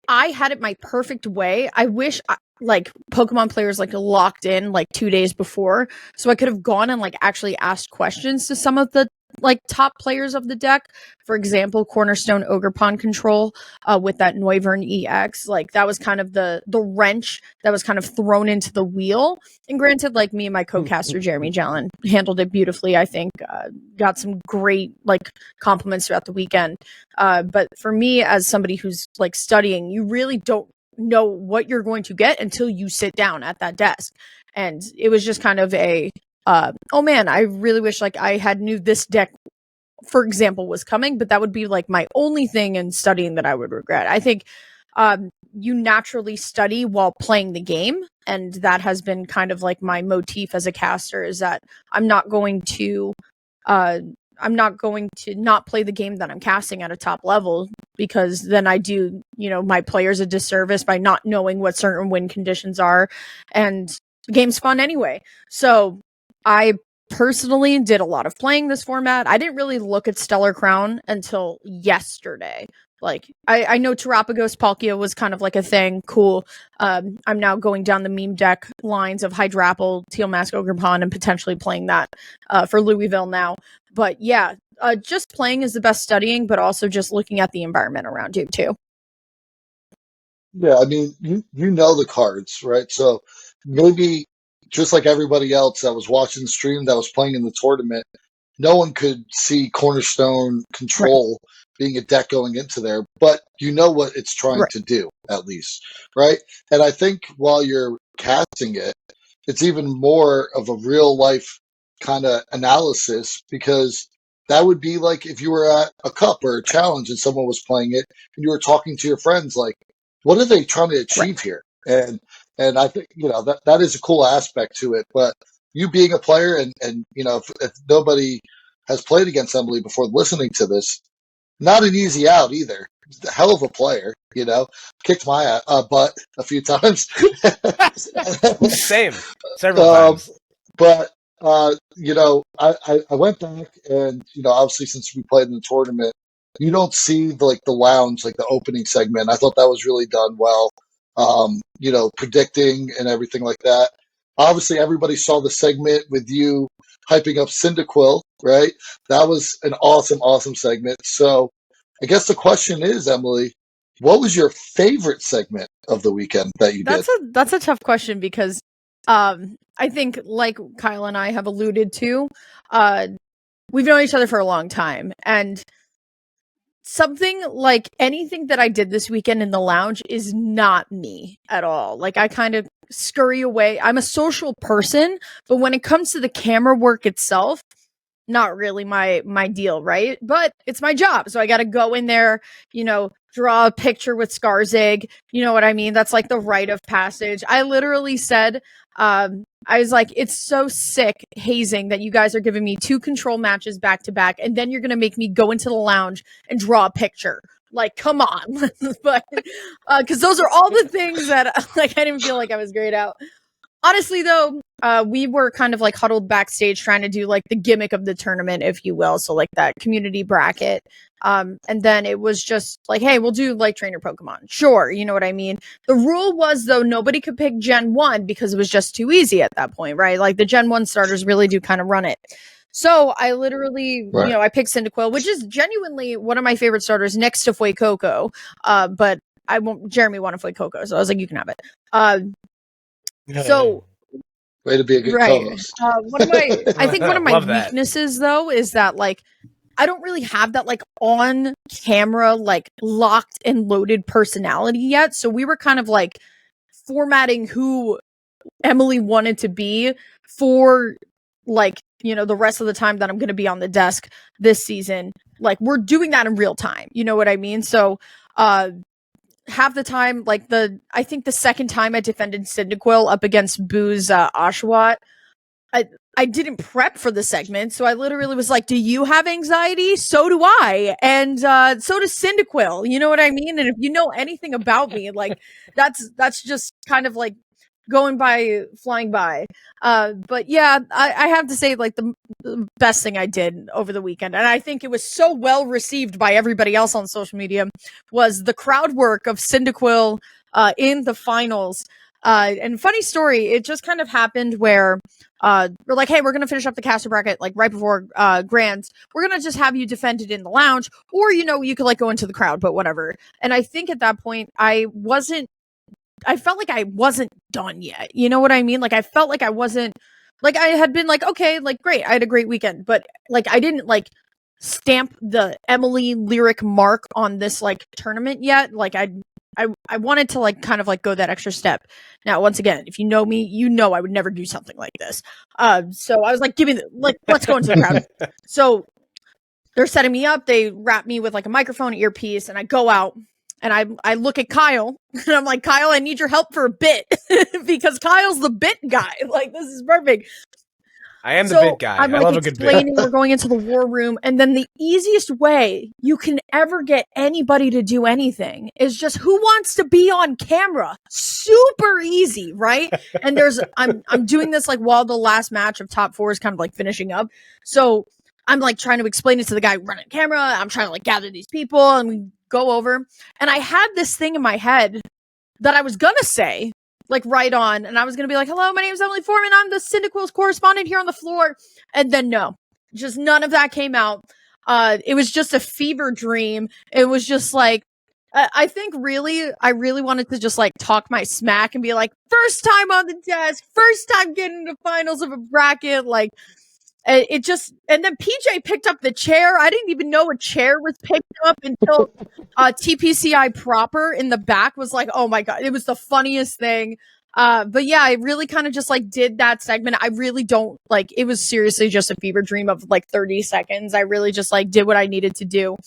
I had it my perfect way, I wish Pokemon players locked in 2 days before, so I could have gone and actually asked questions to some of the top players of the deck. For example, Cornerstone Ogerpon control with that Noivern EX. That was kind of the wrench that was kind of thrown into the wheel. And granted, me and my co-caster Jeremy Jalen handled it beautifully. I think got some great compliments throughout the weekend. But for me, as somebody who's studying, you really don't know what you're going to get until you sit down at that desk. And it was just kind of a oh man, I really wish I had knew this deck, for example, was coming, but that would be my only thing in studying that I would regret. I think you naturally study while playing the game, and that has been kind of my motif as a caster, is that I'm not going to not play the game that I'm casting at a top level, because then I do, my players a disservice by not knowing what certain win conditions are, and the game's fun anyway. So I personally did a lot of playing this format. I didn't really look at Stellar Crown until yesterday. I know Terapagos Palkia was kind of a thing. Cool. I'm now going down the meme deck lines of Hydrapple, Teal Mask Ogerpon, and potentially playing that for Louisville now. But yeah, just playing is the best studying, but also just looking at the environment around you too. Yeah, I mean, you know the cards, right? So maybe just like everybody else that was watching the stream, that was playing in the tournament, no one could see Cornerstone Control being a deck going into there, but you know what it's trying to do, at least, right? And I think while you're casting it, it's even more of a real life kind of analysis, because that would be like if you were at a cup or a challenge and someone was playing it and you were talking to your friends, what are they trying to achieve here? And I think, that is a cool aspect to it. But you being a player, and if nobody has played against Emily before listening to this, not an easy out either. A hell of a player, kicked my butt a few times. Same, several times. But I went back, and obviously since we played in the tournament, you don't see the lounge, the opening segment. I thought that was really done well. Predicting and everything like that. Obviously, everybody saw the segment with you hyping up Cyndaquil, right? That was an awesome segment. So I guess the question is, Emily, what was your favorite segment of the weekend that you did? That's a tough question, because I think, like Kyle and I have alluded to, we've known each other for a long time, and something like anything that I did this weekend in the lounge is not me at all. Like I kind of scurry away. I'm a social person, but when it comes to the camera work itself, not really my deal, right? But it's my job. So I got to go in there, draw a picture with Skarzig. You know what I mean? That's like the rite of passage. I literally said, I was like, it's so sick hazing that you guys are giving me 2 control matches back to back, and then you're going to make me go into the lounge and draw a picture. Like, come on. But, cause those are all the things that like, I didn't feel like I was great out. Honestly, though, we were kind of like huddled backstage trying to do like the gimmick of the tournament, if you will. So like that community bracket. And then it was just like, hey, we'll do like trainer Pokemon. Sure. You know what I mean? The rule was, though, nobody could pick Gen 1 because it was just too easy at that point, right? Like the Gen 1 starters really do kind of run it. So I literally, I picked Cyndaquil, which is genuinely one of my favorite starters next to Fuecoco. But Jeremy wanted Fuecoco, so I was like, you can have it. So, way to be a good co-host. I think one of my Love that. weaknesses, though, is that like I don't really have that like on camera, like locked and loaded personality yet. So we were kind of like formatting who Emily wanted to be for like, the rest of the time that I'm going to be on the desk this season. Like we're doing that in real time. You know what I mean? So, half the time, like I think the second time I defended Cyndaquil up against Boo's Oshawott, I didn't prep for the segment, so I literally was like, do you have anxiety? So do I, and so does Cyndaquil. You know what I mean? And if you know anything about me, like that's just kind of like flying by. But yeah, I have to say, like the best thing I did over the weekend, and I think it was so well received by everybody else on social media, was the crowd work of Cyndaquil in the finals. And funny story, it just kind of happened where we're like, hey, we're going to finish up the caster bracket like right before Grands. We're going to just have you defend it in the lounge, or, you could like go into the crowd, but whatever. And I think at that point, I felt like I wasn't done yet. You know what I mean? Like I felt like I wasn't, like I had been like, okay, like great, I had a great weekend, but like I didn't like stamp the Emily lyric mark on this like tournament yet. Like I wanted to like kind of like go that extra step. Now, once again, if you know me, I would never do something like this. So I was like, let's go into the crowd. So they're setting me up. They wrap me with like a microphone, earpiece, and I go out and I look at Kyle and I'm like, Kyle, I need your help for a bit because Kyle's the bit guy. Like, this is perfect. I am the bit guy. I'm I love a good bit. We're going into the war room, and then the easiest way you can ever get anybody to do anything is just who wants to be on camera. Super easy, right? And I'm doing this like while the last match of top 4 is kind of like finishing up. So I'm like trying to explain it to the guy running camera. I'm trying to like gather these people, and we go over. And I had this thing in my head that I was gonna say, like right on, and I was gonna be like, hello, my name is Emily Foreman, I'm the Cyndaquil's correspondent here on the floor. And then no, just none of that came out. It was just a fever dream. It was just like, I think I really wanted to just like talk my smack and be like, first time on the desk, first time getting to finals of a bracket, like it just, and then PJ picked up the chair. I didn't even know a chair was picked up until TPCI proper in the back was like, oh my God, it was the funniest thing. But yeah, I really kind of just like did that segment. I really don't like, it was seriously just a fever dream of like 30 seconds. I really just like did what I needed to do,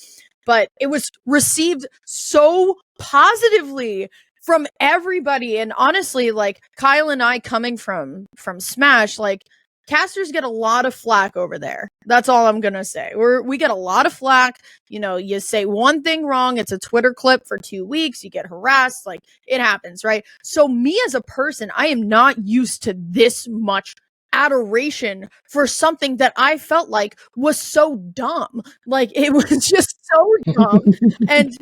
but it was received so positively from everybody. And honestly, like Kyle and I coming from Smash, like casters get a lot of flack over there. That's all I'm gonna say. We get a lot of flack. You say one thing wrong, it's a Twitter clip for 2 weeks, you get harassed, like it happens, right? So me as a person, I am not used to this much adoration for something that I felt like was so dumb. Like it was just so dumb. And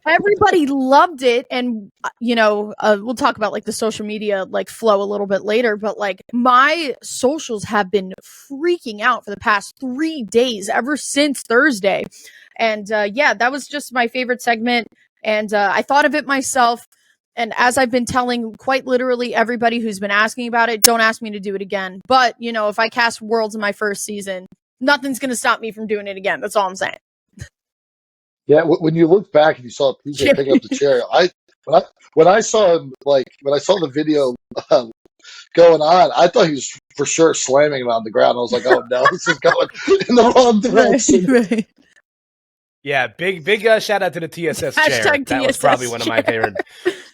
everybody loved it. And we'll talk about like the social media like flow a little bit later, but like my socials have been freaking out for the past 3 days ever since Thursday. And yeah, that was just my favorite segment. And I thought of it myself. And as I've been telling quite literally everybody who's been asking about it, don't ask me to do it again. But if I cast Worlds in my first season, nothing's going to stop me from doing it again. That's all I'm saying. Yeah, when you look back and you saw PJ picking up the chair, when I saw him, like when I saw the video going on, I thought he was for sure slamming him on the ground. I was like, oh no, this is going in the wrong direction. Right. Yeah, big shout out to the TSS chair. Hashtag That was TSS probably one of my chair. favorite.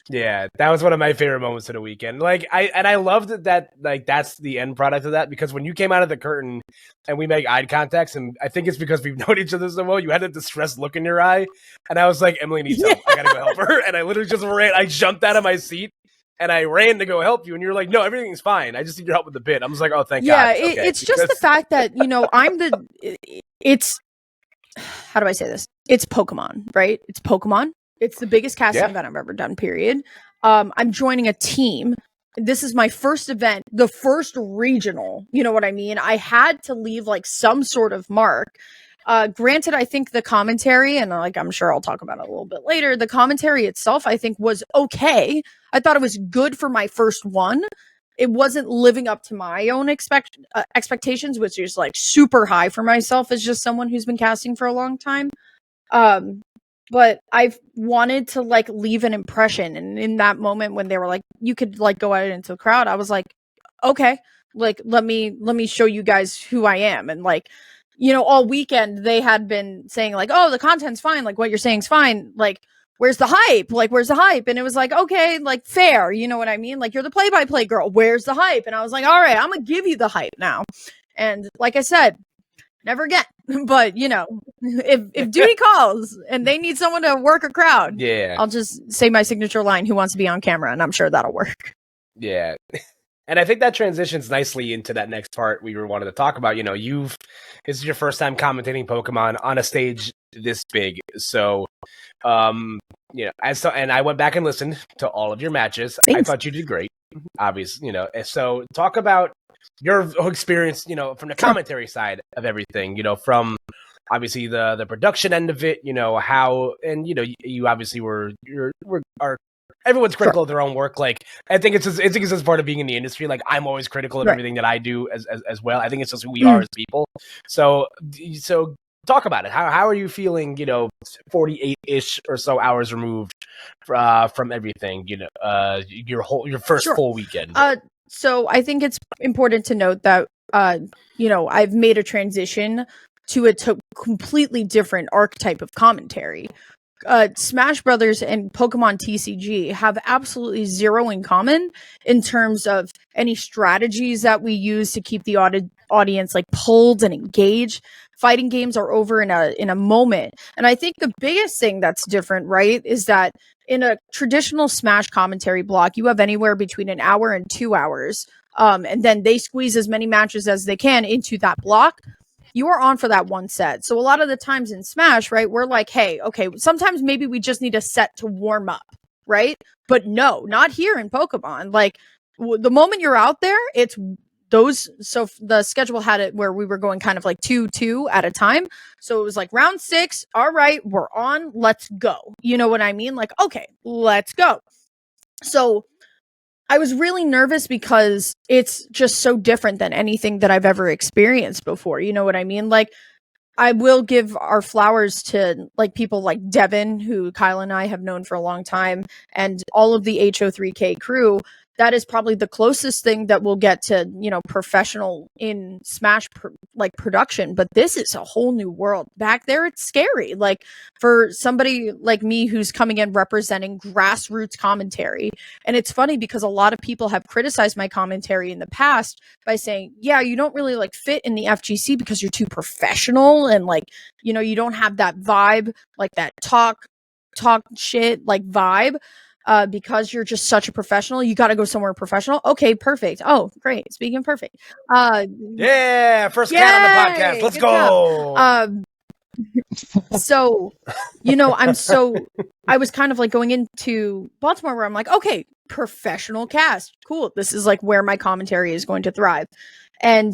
Yeah, that was one of my favorite moments of the weekend. Like I loved that like that's the end product of that, because when you came out of the curtain and we make eye contacts, and I think it's because we've known each other so well, you had a distressed look in your eye, and I was like, Emily needs help. I gotta go help her, and I literally just ran. I jumped out of my seat and I ran to go help you, and you're like, no, everything's fine. I just need your help with the bit. I was like, oh, thank God. Yeah, it's just the fact that it's how do I say this? It's Pokemon, right? It's Pokemon. It's the biggest casting event I've ever done, period. I'm joining a team. This is my first event, the first regional. You know what I mean? I had to leave like some sort of mark. Granted, I think the commentary, and like I'm sure I'll talk about it a little bit later, the commentary itself, I think, was okay. I thought it was good for my first one. It wasn't living up to my own expectations, which is like super high for myself as just someone who's been casting for a long time. But I've wanted to like leave an impression. And in that moment when they were like, you could like go out into the crowd, I was like, okay, like, let me show you guys who I am. And like, you know, all weekend they had been saying like, oh, the content's fine. Like what you're saying's fine. Like, where's the hype? Like, where's the hype? And it was like, okay, like fair. You know what I mean? Like you're the play-by-play girl. Where's the hype? And I was like, all right, I'm going to give you the hype now. And like I said, never again. But you know, if duty calls and they need someone to work a crowd, I'll just say my signature line, who wants to be on camera, and I'm sure that'll work. Yeah. And I think that transitions nicely into that next part we were wanted to talk about. You know, this is your first time commentating Pokemon on a stage this big. So you know, and I went back and listened to all of your matches. Thanks. I thought you did great. Obviously, you know. So talk about your experience, you know, from the commentary side of everything, you know, from obviously the production end of it, you know, how, and, you know, you obviously are everyone's critical of their own work. Like, I think it's just part of being in the industry. Like, I'm always critical of everything that I do as well. I think it's just who we are as people. So talk about it. How are you feeling, you know, 48-ish or so hours removed from everything, you know, your first full weekend? So I think it's important to note that, you know, I've made a transition to a completely different archetype of commentary. Smash Brothers and Pokemon TCG have absolutely zero in common in terms of any strategies that we use to keep the audience like pulled and engaged. Fighting games are over in a moment. And I think the biggest thing that's different, right, is that in a traditional Smash commentary block, you have anywhere between an hour and 2 hours. And then they squeeze as many matches as they can into that block. You are on for that one set. So a lot of the times in Smash, right, we're like, hey, okay, sometimes maybe we just need a set to warm up, right? But no, not here in Pokemon. Like, the moment you're out there, it's those. So the schedule had it where we were going kind of like 2-2 at a time. So it was like round 6. All right, we're on. Let's go. You know what I mean? Like, okay, let's go. So I was really nervous because it's just so different than anything that I've ever experienced before. You know what I mean? Like, I will give our flowers to like people like Devin, who Kyle and I have known for a long time, and all of the HO3K crew. That is probably the closest thing that we'll get to, you know, professional in Smash production. But this is a whole new world. Back there, it's scary. Like, for somebody like me who's coming in representing grassroots commentary. And it's funny because a lot of people have criticized my commentary in the past by saying, yeah, you don't really like fit in the FGC because you're too professional. And like, you know, you don't have that vibe, like that talk shit like vibe. Because you're just such a professional, you got to go somewhere professional. Okay, perfect. Oh, great. Speaking of perfect. Yeah, first cat on the podcast. Let's go. So, you know, I was kind of like going into Baltimore where I'm like, okay, professional cast. Cool. This is like where my commentary is going to thrive. And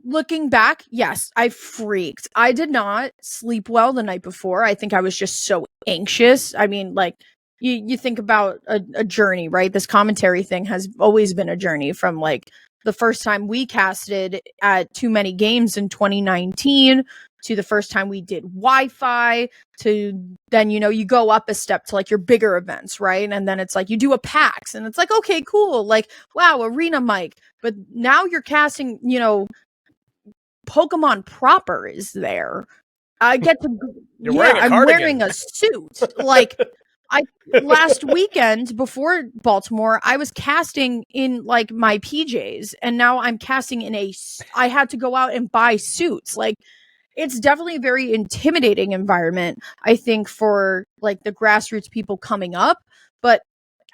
looking back, yes, I freaked. I did not sleep well the night before. I think I was just so anxious. I mean, like, you think about a journey, right? This commentary thing has always been a journey from like the first time we casted at Too Many Games in 2019 to the first time we did Wi-Fi to then, you go up a step to like your bigger events, right? And then it's like you do a PAX and it's like, okay, cool. Like, wow, arena mic. But now you're casting, Pokemon proper is there. I get to, I'm wearing a suit. Like, last weekend before Baltimore, I was casting in like my PJs, and now I'm casting in I had to go out and buy suits. Like, it's definitely a very intimidating environment, I think, for like the grassroots people coming up. But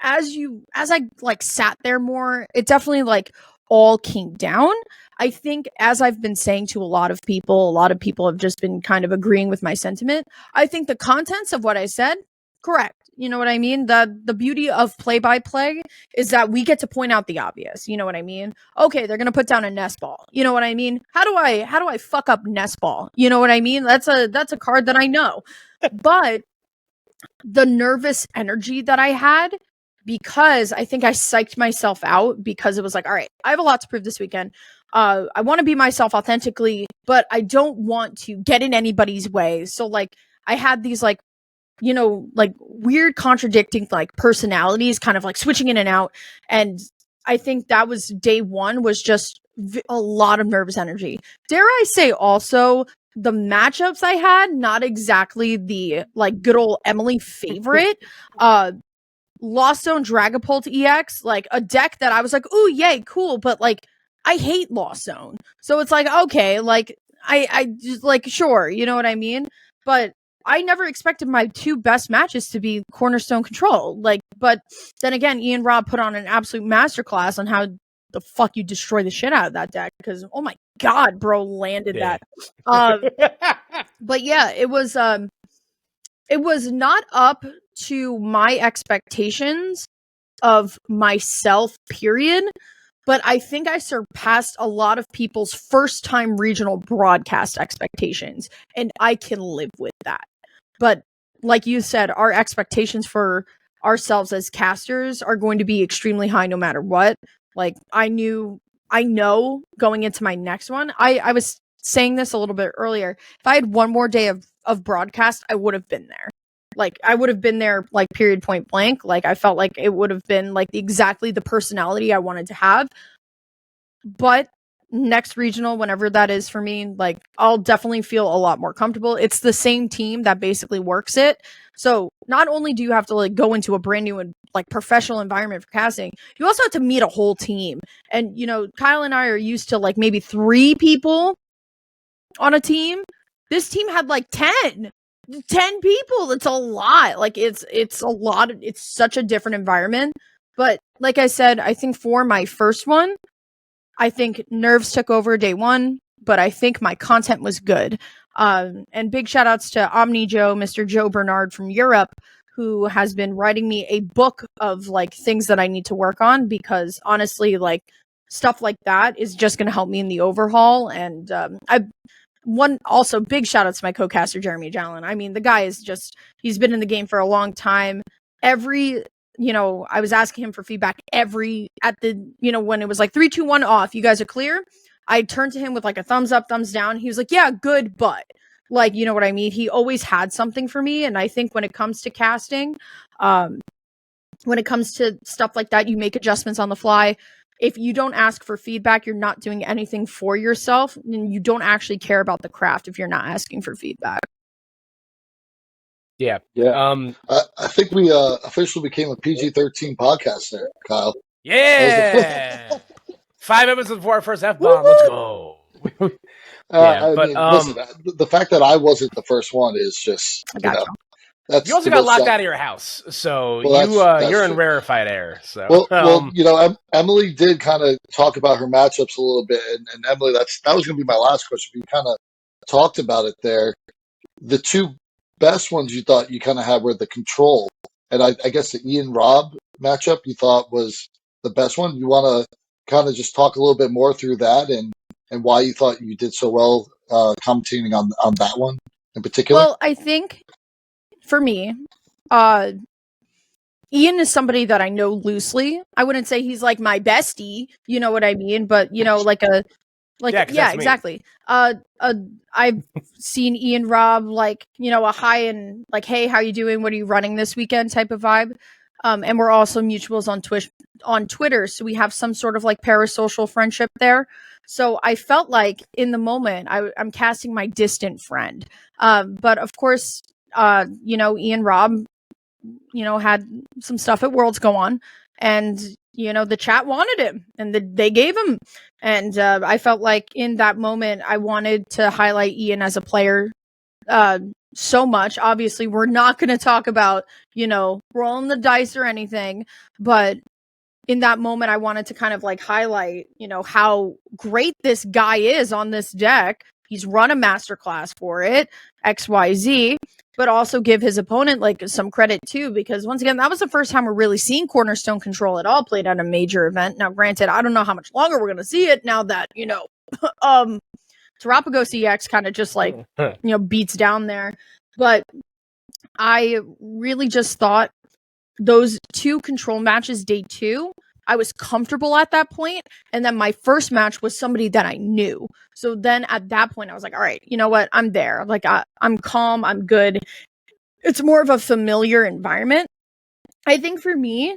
as I like sat there more, it definitely like all came down. I think, as I've been saying to a lot of people have just been kind of agreeing with my sentiment. I think the contents of what I said, correct. You know what I mean? The beauty of play-by-play is that we get to point out the obvious. You know what I mean? Okay, they're gonna put down a nest ball. You know what I mean? How do I fuck up nest ball? You know what I mean? That's a card that I know. But the nervous energy that I had, because I think I psyched myself out, because it was like, all right, I have a lot to prove this weekend. I want to be myself authentically, but I don't want to get in anybody's way. So like, I had these like, like weird contradicting like personalities kind of like switching in and out. And I think that was day one, was just a lot of nervous energy. Dare I say also, the matchups I had, not exactly the like good old Emily favorite. Lost Zone Dragapult EX, like a deck that I was like, ooh, yay, cool. But like, I hate Lost Zone. So it's like, okay, like I just like, sure, you know what I mean? But I never expected my two best matches to be Cornerstone Control. Like, but then again, Ian Robb put on an absolute masterclass on how the fuck you destroy the shit out of that deck, because oh my god, bro, landed that. But yeah, it was not up to my expectations of myself, period. But I think I surpassed a lot of people's first time regional broadcast expectations, and I can live with that. But like you said, our expectations for ourselves as casters are going to be extremely high no matter what. Like, I know going into my next one, I was saying this a little bit earlier. If I had one more day of broadcast, I would have been there. Like, I would have been there, like, period, point blank. Like, I felt like it would have been like exactly the personality I wanted to have. But next regional, whenever that is for me, like, I'll definitely feel a lot more comfortable. It's the same team that basically works it. So not only do you have to like go into a brand new and like professional environment for casting, you also have to meet a whole team. And Kyle and I are used to like maybe 3 people on a team. This team had like 10 people. It's a lot. Like, it's a lot. It's such a different environment. But like I said, I think for my first one, I think nerves took over day one, but I think my content was good. And big shout outs to Omni Joe, Mr. Joe Bernard from Europe, who has been writing me a book of like things that I need to work on, because honestly, like, stuff like that is just going to help me in the overhaul. And also big shout out to my co-caster Jeremy Jallin. I mean, the guy is he's been in the game for a long time. I was asking him for feedback when it was like 3, 2, 1 off, you guys are clear. I turned to him with like a thumbs up, thumbs down. He was like, yeah, good, but like, you know what I mean? He always had something for me. And I think when it comes to casting, when it comes to stuff like that, you make adjustments on the fly. If you don't ask for feedback, you're not doing anything for yourself, and you don't actually care about the craft if you're not asking for feedback. Yeah. I think we officially became a PG-13 podcast there, Kyle. Yeah. 5 episodes before our first F-bomb. Let's go. Listen, the fact that I wasn't the first one is just, that's you also got locked out of your house, so you're in rarefied air. So Emily did kind of talk about her matchups a little bit, and Emily, that was going to be my last question. You kind of talked about it there. The 2 best ones you thought you kind of had were the control, and I guess the Ian Robb matchup you thought was the best one. You want to kind of just talk a little bit more through that and why you thought you did so well commentating on that one in particular? Well, I think for me, Ian is somebody that I know loosely. I wouldn't say he's like my bestie, you know what I mean? But like yeah, exactly. I've seen Ian Rob like, a hi and like, hey, how you doing? What are you running this weekend type of vibe. And we're also mutuals on Twitter, so we have some sort of like parasocial friendship there. So I felt like in the moment I'm casting my distant friend. But of course, Ian Rob, had some stuff at Worlds go on, and the chat wanted him, and they gave him. And I felt like in that moment, I wanted to highlight Ian as a player so much. Obviously, we're not going to talk about rolling the dice or anything, but in that moment, I wanted to kind of like highlight how great this guy is on this deck. He's run a masterclass for it, XYZ, but also give his opponent like some credit too, because once again, that was the first time we're really seeing Cornerstone Control at all played at a major event. Now, granted, I don't know how much longer we're going to see it now that, Terapagos EX kind of just like, beats down there. But I really just thought those 2 control matches, day 2, I was comfortable at that point. And then my first match was somebody that I knew. So then at that point, I was like, all right, you know what? I'm there. Like, I'm calm. I'm good. It's more of a familiar environment. I think for me,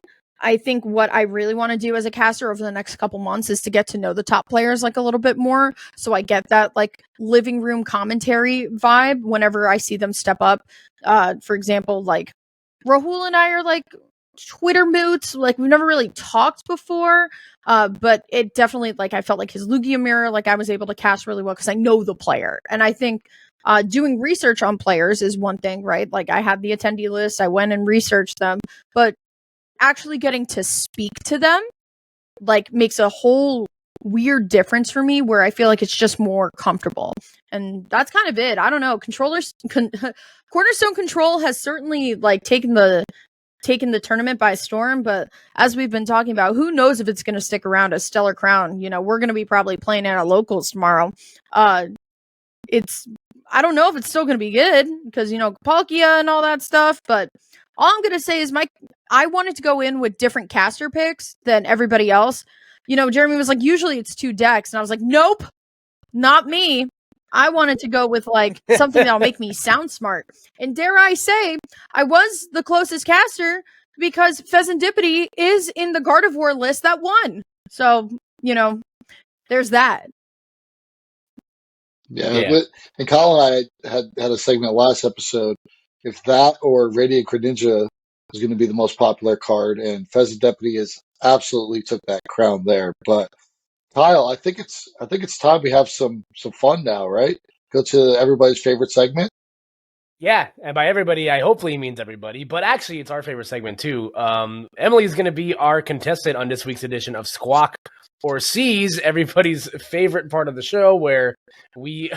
what I really want to do as a caster over the next couple months is to get to know the top players like a little bit more. So I get that like living room commentary vibe whenever I see them step up. For example, like Rahul and I are like Twitter moots. Like we've never really talked before. But it definitely, like, I felt like his Lugia mirror, like I was able to cast really well because I know the player. And I think doing research on players is one thing, right? Like I had the attendee list, I went and researched them, but actually getting to speak to them like makes a whole weird difference for me, where I feel like it's just more comfortable. And that's kind of it. I don't know. Cornerstone Control has certainly like taken the tournament by storm, but as we've been talking about, who knows if it's going to stick around as Stellar Crown. We're going to be probably playing at a locals tomorrow. I don't know if it's still going to be good because, Palkia and all that stuff, but all I'm going to say is I wanted to go in with different caster picks than everybody else. Jeremy was like, usually it's 2 decks. And I was like, nope, not me. I wanted to go with like something that'll make me sound smart. And dare I say, I was the closest caster because Pheasantipity is in the Gardevoir list that won. So, there's that. Yeah. And Colin and I had a segment last episode. If that or Radiant Greninja is going to be the most popular card, and Pheasant Deputy is absolutely took that crown there. But Kyle, I think it's time we have some fun now, right? Go to everybody's favorite segment. Yeah, and by everybody, I hopefully means everybody, but actually it's our favorite segment too. Emily's going to be our contestant on this week's edition of Squawk or C's, everybody's favorite part of the show, where we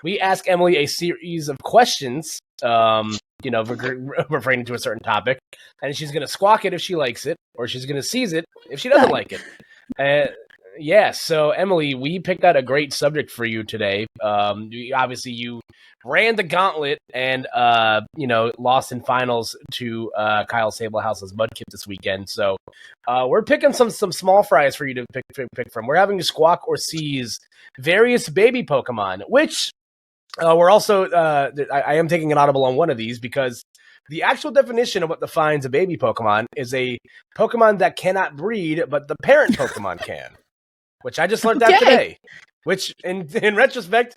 we ask Emily a series of questions, referring to a certain topic, and she's going to squawk it if she likes it, or she's going to seize it if she doesn't like it. Yeah, so Emily, we picked out a great subject for you today. Obviously, you ran the gauntlet and lost in finals to Kyle Sablehouse's Mudkip this weekend. So we're picking some small fries for you to pick from. We're having to squawk or seize various baby Pokemon, which we're also I am taking an audible on one of these because the actual definition of what defines a baby Pokemon is a Pokemon that cannot breed, but the parent Pokemon can. Which I just learned that today, which in retrospect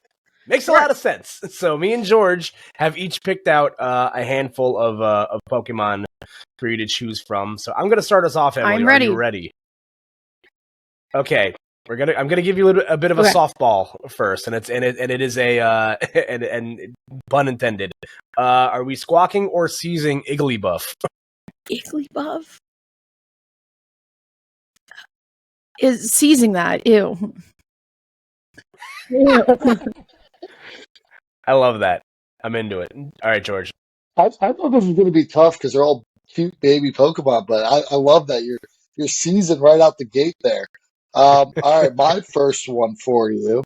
makes a lot of sense. So me and George have each picked out a handful of Pokemon for you to choose from. So I'm going to start us off, Emily. I'm ready. Are you ready? Okay, I'm gonna give you a bit of a softball first, and it is a and pun intended. Are we squawking or seizing Igglybuff? Igglybuff is seizing that. Ew. I love that. I'm into it. All right, George. I thought this was going to be tough because they're all cute baby Pokemon, but I love that you're seasoned right out the gate there. All right, my first one for you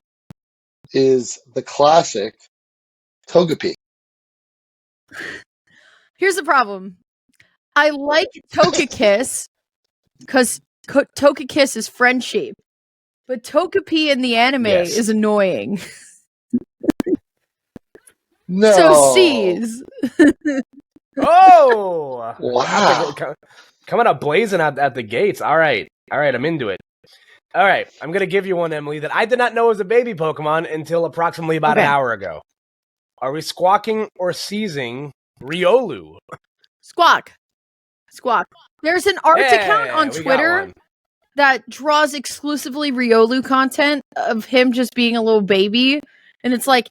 is the classic Togepi. Here's the problem. I like Togekiss because Togekiss is friend shape, but Togepi in the anime is annoying. No. So C's. Oh, Wow. Coming up blazing at the gates. All right, I'm into it. All right, I'm gonna give you one, Emily, that I did not know was a baby Pokemon until approximately about an hour ago. Are we squawking or seizing Riolu? Squawk. There's an art account on Twitter that draws exclusively Riolu content of him just being a little baby, and it's like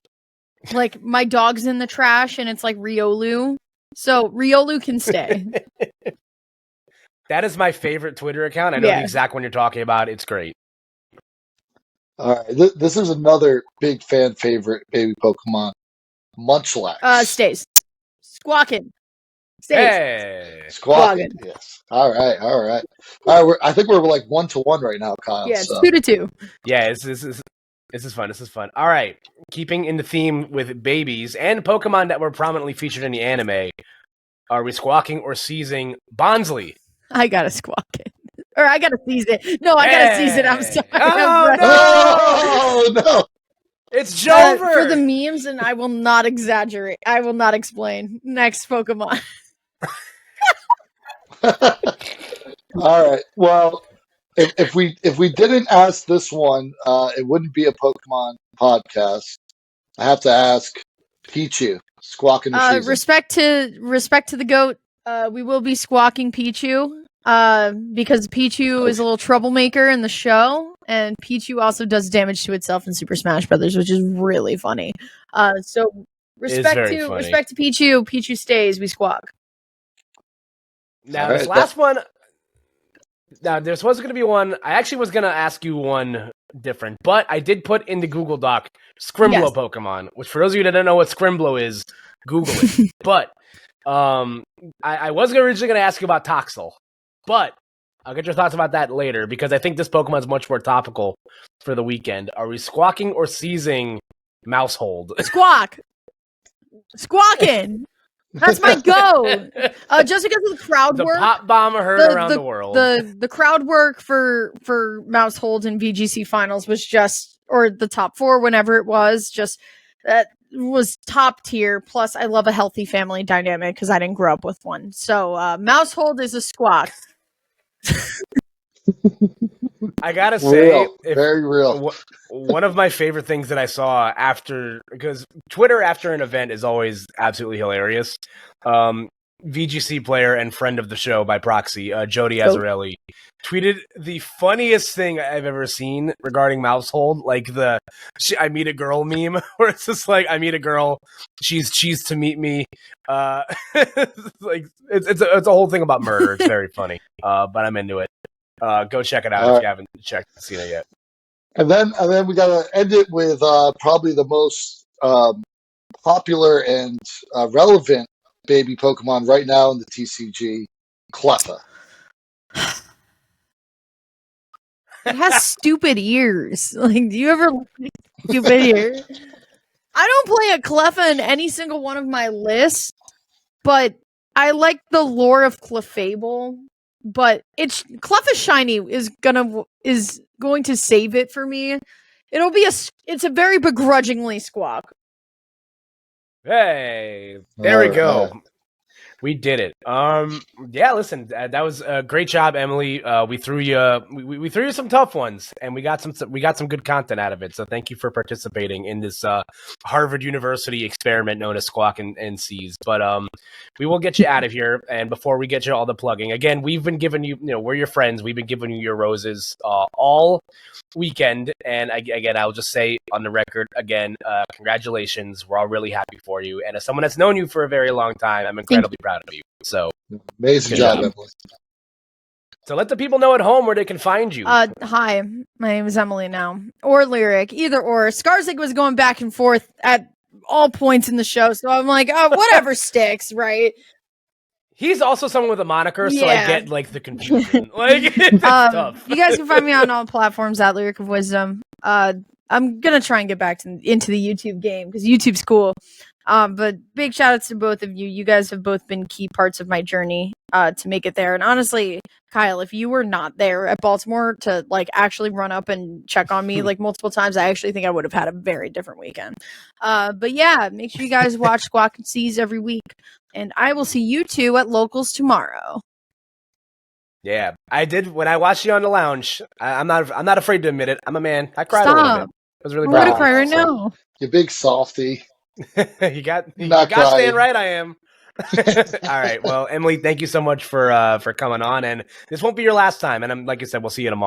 my dog's in the trash, and it's like Riolu. So Riolu can stay. That is my favorite Twitter account. I know the exact one you're talking about. It's great. All right, this is another big fan favorite baby Pokemon, Munchlax. Stays. Squawking. Stays. Hey. Squawking. Yes. All right. I think we're like 1-1 right now, Kyle. Yeah, it's 2-2. Yeah, this is fun. All right, keeping in the theme with babies and Pokemon that were prominently featured in the anime, are we squawking or seizing Bonsley? I gotta squawk it. Or I gotta seize it. No, I gotta seize it. I'm sorry. Oh, no. It's Jover! For the memes, and I will not exaggerate. I will not explain. Next Pokemon. All right. Well, if we didn't ask this one, it wouldn't be a Pokemon podcast. I have to ask Pichu, squawking or seizing. Respect to the goat. We will be squawking Pichu. Because Pichu is a little troublemaker in the show, and Pichu also does damage to itself in Super Smash Brothers, which is really funny. So respect to Pichu. Pichu stays. We squawk. Now this last one. Now there was going to be one. I actually was going to ask you one different, but I did put in the Google Doc Scrimblow Pokemon, which for those of you that don't know what Scrimblow is, Google it. But I was originally going to ask you about Toxel. But I'll get your thoughts about that later, because I think this Pokemon is much more topical for the weekend. Are we squawking or seizing Mousehold? Squawk! Squawking! That's my go! Just because of the crowd work. The pop bomb heard around the world. The crowd work for Mousehold in VGC finals was just, or the top 4, whenever it was, just that was top tier. Plus, I love a healthy family dynamic because I didn't grow up with one. So, Mousehold is a squawk. I gotta say, very real. One of my favorite things that I saw because Twitter after an event is always absolutely hilarious. VGC player and friend of the show by proxy, Jody Azzarelli, tweeted the funniest thing I've ever seen regarding Mousehold, like I meet a girl meme, where it's just like, I meet a girl, she's cheese to meet me. Like it's a whole thing about murder. It's very funny, but I'm into it. Go check it out if you haven't seen it yet. And then we gotta end it with probably the most popular and relevant baby Pokemon right now in the TCG, Cleffa. It has stupid ears. Like, do you ever look at stupid ears? I don't play a Cleffa in any single one of my lists, but I like the lore of Clefable. But Cleffa Shiny is going to save it for me. It's a very begrudgingly squawk. Hey, there we go. We did it. Yeah, listen, that was a great job, Emily. We threw you some tough ones, and we got some good content out of it. So thank you for participating in this Harvard University experiment known as Squawk and Seize. But we will get you out of here. And before we get you all the plugging, again, we've been giving you, we're your friends. We've been giving you your roses all weekend. And again, I'll just say on the record again, congratulations. We're all really happy for you. And as someone that's known you for a very long time, I'm incredibly proud of you. So amazing job, Emily. So let the people know at home where they can find you. Hi, my name is Emily now, or Lyric, either or. Skarsgård was going back and forth at all points in the show, so I'm like, oh, whatever sticks, right? He's also someone with a moniker, so I get like the confusion. Like, it's tough. You guys can find me on all platforms at Lyric of Wisdom. I'm gonna try and get back into the YouTube game because YouTube's cool. But big shout outs to both of you. You guys have both been key parts of my journey to make it there. And honestly, Kyle, if you were not there at Baltimore to like actually run up and check on me like multiple times, I actually think I would have had a very different weekend. But yeah, make sure you guys watch Squawk and Seas every week. And I will see you two at Locals tomorrow. Yeah, I did when I watched you on the lounge. I'm not afraid to admit it. I'm a man. I cried a little bit. It was really I'm gonna proud. cry right now. You big softy. you got Not staying crying. right. I am. All right. Well, Emily, thank you so much for coming on, and this won't be your last time. And like I said, we'll see you tomorrow.